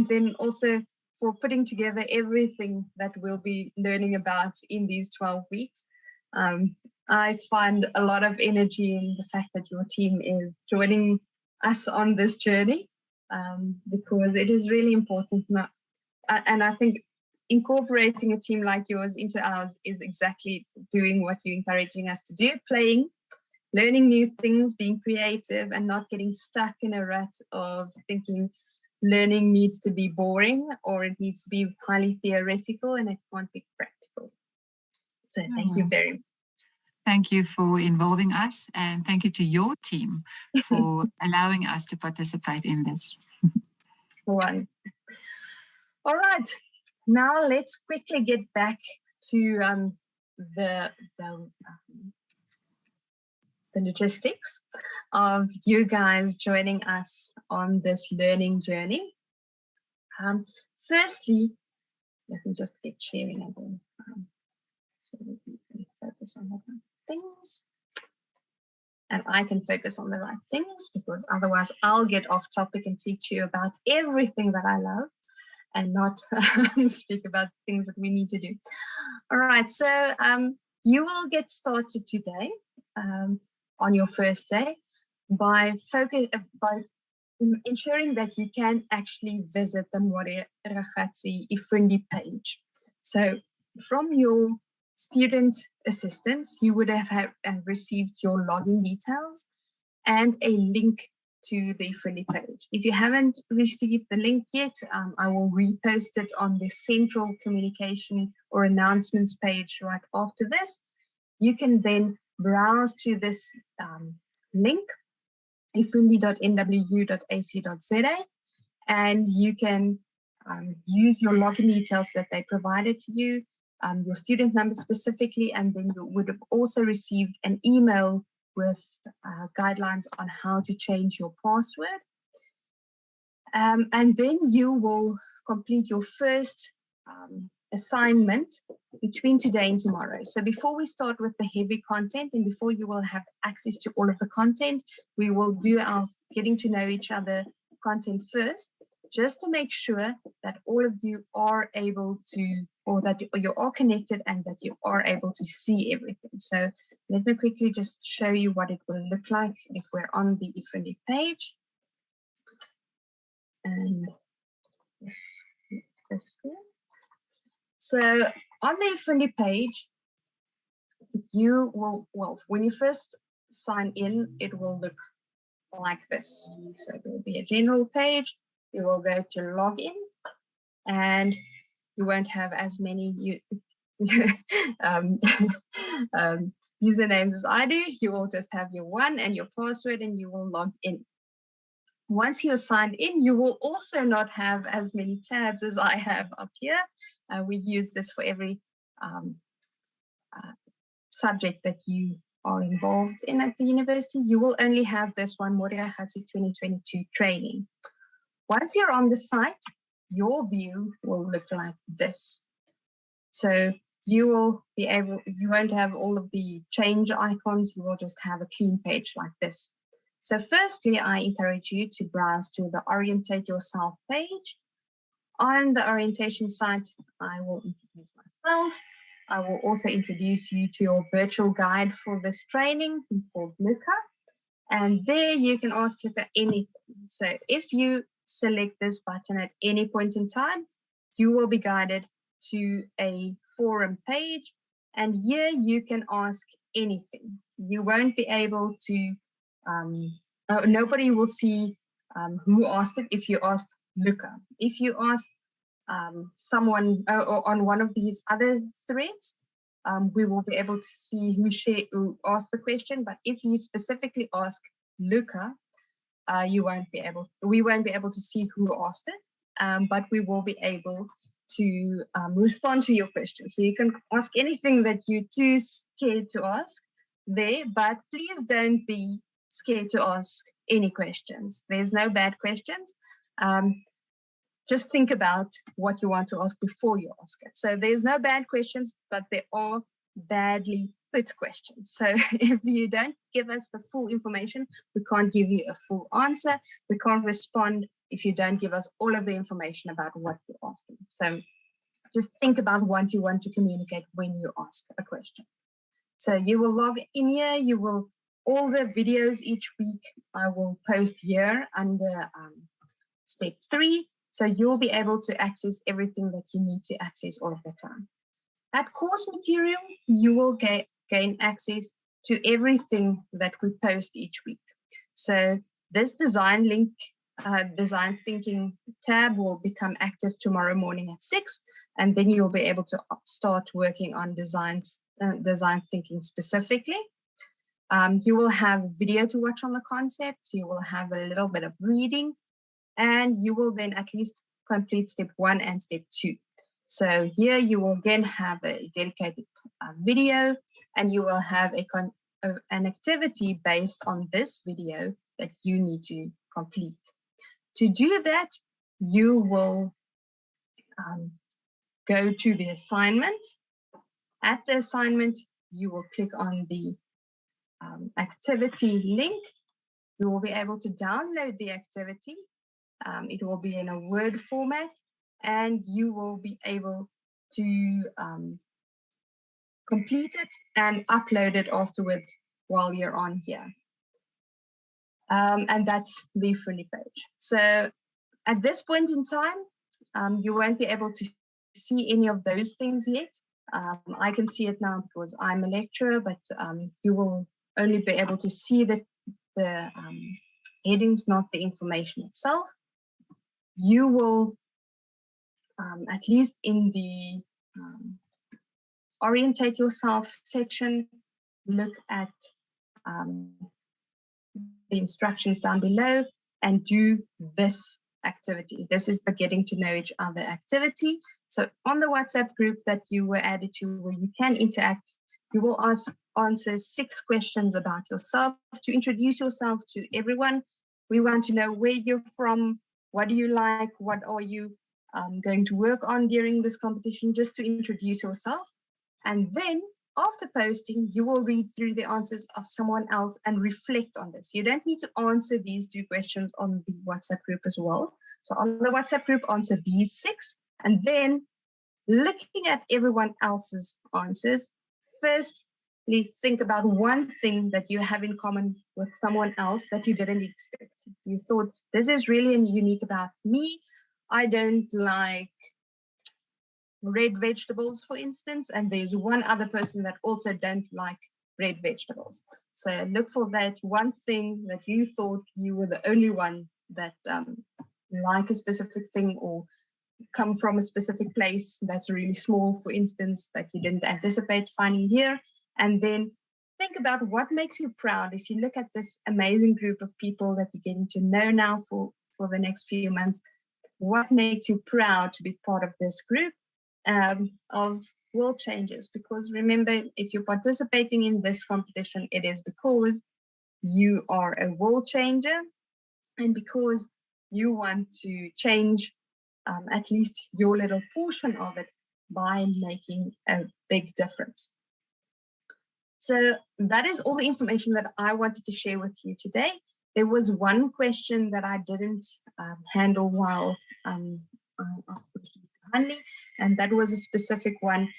then also for putting together everything that we'll be learning about in these 12 weeks. I find a lot of energy in the fact that your team is joining us on this journey, because it is really important. And I think incorporating a team like yours into ours is exactly doing what you're encouraging us to do, playing, learning new things, being creative, and not getting stuck in a rut of thinking learning needs to be boring or it needs to be highly theoretical and it can't be practical. So thank you very much. Thank you for involving us, and thank you to your team for allowing us to participate in this. One. All right, now let's quickly get back to the logistics of you guys joining us on this learning journey. Firstly, let me just get sharing again, so we can focus on the right things. And I can focus on the right things, because otherwise I'll get off topic and teach you about everything that I love and not speak about things that we need to do. All right, so you will get started today on your first day by ensuring that you can actually visit the Modiragatsi Ifundi page. So from your student assistance, you would have received your login details and a link to the Ifundi page. If you haven't received the link yet, I will repost it on the central communication or announcements page right after this. You can then browse to this link, ifundi.nwu.ac.za, and you can use your login details that they provided to you, your student number specifically, and then you would have also received an email with guidelines on how to change your password. And then you will complete your first assignment between today and tomorrow. So before we start with the heavy content and before you will have access to all of the content, we will do our getting to know each other content first, just to make sure that all of you are able to, or that you are connected and that you are able to see everything. So let me quickly just show you what it will look like if we're on the Ifundi page. And this here. So on the Ifundi page, you will, well, when you first sign in, it will look like this. So there will be a general page. You will go to login, and you won't have as many usernames as I do. You will just have your one and your password, and you will log in. Once you're signed in, you will also not have as many tabs as I have up here. We use this for every subject that you are involved in at the university. You will only have this one, Modiragatsi 2022 training. Once you're on the site, your view will look like this. So you will be able, you won't have all of the change icons, you will just have a clean page like this. So firstly, I encourage you to browse to the Orientate Yourself page. On the orientation site, I will introduce myself. I will also introduce you to your virtual guide for this training called Luca. And there you can ask her for anything. So if you select this button at any point in time, you will be guided to a forum page. And here you can ask anything. You won't be able to, nobody will see who asked it if you asked Luca. If you asked someone on one of these other threads, we will be able to see who asked the question. But if you specifically ask Luca, we won't be able to see who asked it, but we will be able to respond to your question. So you can ask anything that you're too scared to ask there, but please don't be scared to ask any questions. There's no bad questions. Just think about what you want to ask before you ask it. So there's no bad questions, but there are badly put questions. So if you don't give us the full information, we can't give you a full answer. We can't respond if you don't give us all of the information about what you're asking. So just think about what you want to communicate when you ask a question. So you will log in here, all the videos each week I will post here under step 3. So you'll be able to access everything that you need to access all of the time. At course material, you will gain access to everything that we post each week. So this design link, design thinking tab will become active tomorrow morning at 6, and then you'll be able to start working on design thinking specifically. You will have video to watch on the concept, you will have a little bit of reading, and you will then at least complete step 1 and step 2. So here you will again have a dedicated video, and you will have an activity based on this video that you need to complete. To do that, you will go to the assignment. At the assignment, you will click on the activity link. You will be able to download the activity. It will be in a Word format, and you will be able to complete it and upload it afterwards while you're on here. And that's the fully page. So at this point in time, you won't be able to see any of those things yet. I can see it now because I'm a lecturer, but you will only be able to see the headings, not the information itself. You will, at least in the orientate yourself section, look at the instructions down below and do this activity. This is the getting to know each other activity. So on the WhatsApp group that you were added to, where you can interact, you will answer 6 questions about yourself to introduce yourself to everyone. We want to know where you're from, what do you like, what are you going to work on during this competition, just to introduce yourself. And then after posting, you will read through the answers of someone else and reflect on this. You don't need to answer these 2 questions on the WhatsApp group as well. So on the WhatsApp group, answer these 6, and then looking at everyone else's answers, firstly, think about one thing that you have in common with someone else that you didn't expect. You thought, this is really unique about me. I don't like red vegetables, for instance, and there's one other person that also don't like red vegetables. So look for that one thing that you thought you were the only one that like a specific thing, or come from a specific place that's really small, for instance, that you didn't anticipate finding here. And then think about what makes you proud. If you look at this amazing group of people that you're getting to know now for the next few months, what makes you proud to be part of this group of world changers? Because remember, if you're participating in this competition, it is because you are a world changer and because you want to change at least your little portion of it by making a big difference. So that is all the information that I wanted to share with you today. There was one question that I didn't handle while I asked questions to Hanley, and that was a specific one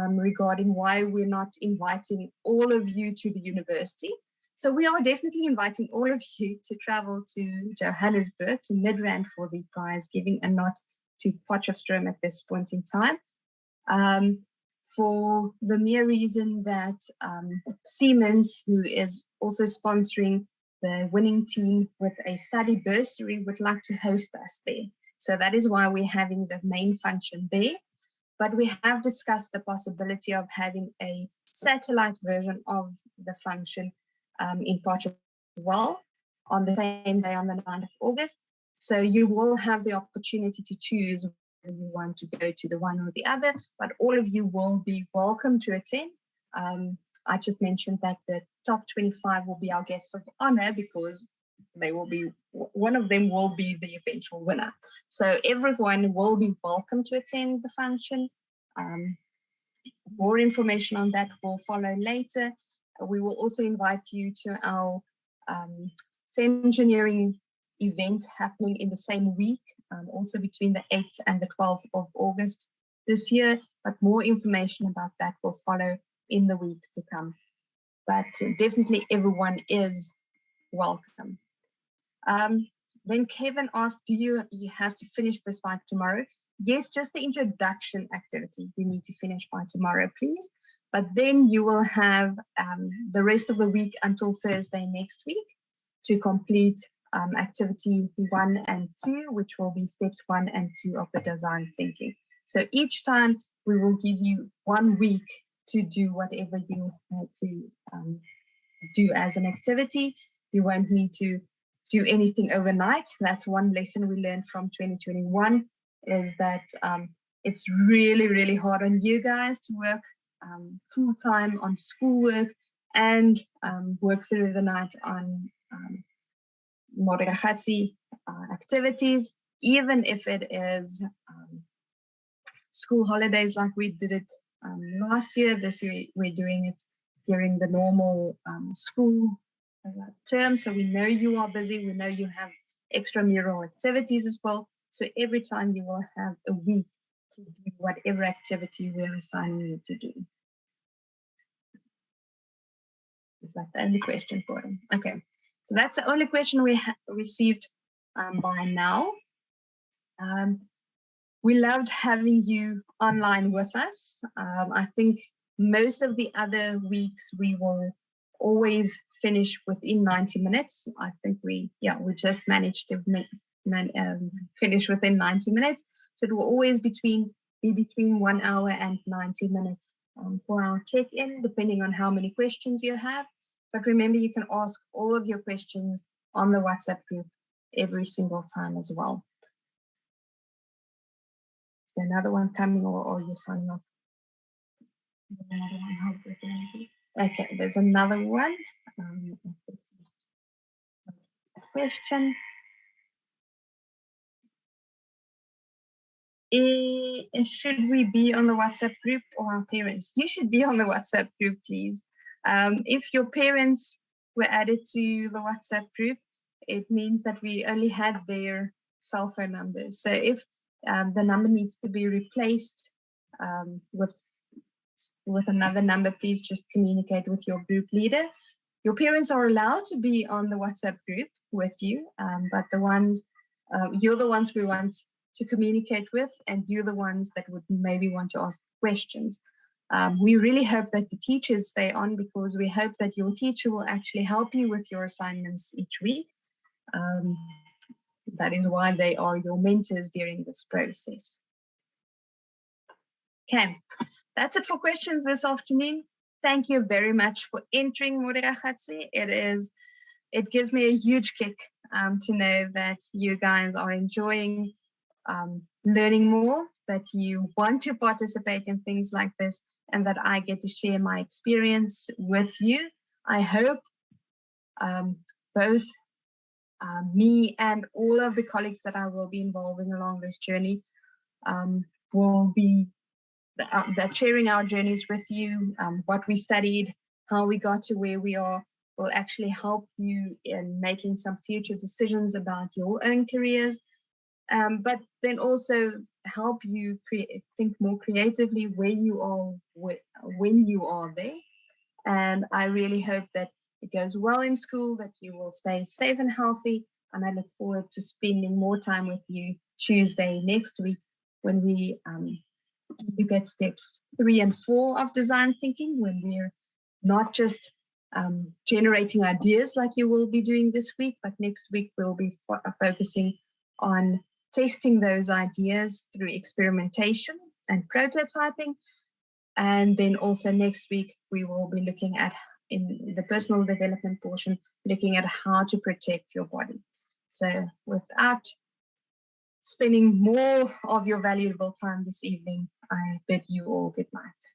regarding why we're not inviting all of you to the university. So we are definitely inviting all of you to travel to Johannesburg, to Midrand, for the prize giving, and not to Potchefstroom at this point in time. For the mere reason that Siemens, who is also sponsoring the winning team with a study bursary, would like to host us there. So that is why we're having the main function there. But we have discussed the possibility of having a satellite version of the function in Potchefstroom as well on the same day, on the 9th of August. So you will have the opportunity to choose whether you want to go to the one or the other, but all of you will be welcome to attend. I just mentioned that the top 25 will be our guests of honor because they will be, one of them will be the eventual winner. So everyone will be welcome to attend the function. More information on that will follow later. We will also invite you to our engineering event happening in the same week, also between the 8th and the 12th of August this year, but more information about that will follow in the weeks to come. But definitely everyone is welcome. Then Kevin asked, do you have to finish this by tomorrow? Yes, just the introduction activity you need to finish by tomorrow, please. But then you will have the rest of the week until Thursday next week to complete activity 1 and 2, which will be steps 1 and 2 of the design thinking. So each time we will give you 1 week to do whatever you have to do as an activity. You won't need to do anything overnight. That's one lesson we learned from 2021, is that it's really, really hard on you guys to work full-time on schoolwork and work through the night on Modiragatsi activities, even if it is school holidays like we did it last year. This year we're doing it during the normal school term. So we know you are busy. We know you have extramural activities as well. So every time you will have a week to do whatever activity we're assigning you to do. Is that the only question for him? Okay, so that's the only question we received by now. We loved having you online with us. I think most of the other weeks we will always finish within 90 minutes. I think we just managed to finish within 90 minutes. So it will always be between 1 hour and 90 minutes for our check-in, depending on how many questions you have. But remember, you can ask all of your questions on the WhatsApp group every single time as well. Is there another one coming, or you're signing off? Another one. Okay, there's another one. Question. Should we be on the WhatsApp group or our parents? You should be on the WhatsApp group, please. If your parents were added to the WhatsApp group, it means that we only had their cell phone numbers. So if the number needs to be replaced with another number, please just communicate with your group leader. Your parents are allowed to be on the WhatsApp group with you, but you're the ones we want to communicate with, and you're the ones that would maybe want to ask questions. We really hope that the teachers stay on, because we hope that your teacher will actually help you with your assignments each week. That is why they are your mentors during this process. Okay, that's it for questions this afternoon. Thank you very much for entering Modiragatsi. It gives me a huge kick to know that you guys are enjoying learning more, that you want to participate in things like this, and that I get to share my experience with you. I hope both me and all of the colleagues that I will be involving along this journey will be that sharing our journeys with you, what we studied, how we got to where we are, will actually help you in making some future decisions about your own careers, but then also help you think more creatively where you are when you are there. And I really hope that it goes well in school, that you will stay safe and healthy. And I look forward to spending more time with you Tuesday next week, when we look at steps 3 and 4 of design thinking, when we're not just generating ideas like you will be doing this week, but next week we'll be focusing on testing those ideas through experimentation and prototyping. And then also next week, we will be looking at, in the personal development portion, looking at how to protect your body. So without spending more of your valuable time this evening, I bid you all good night.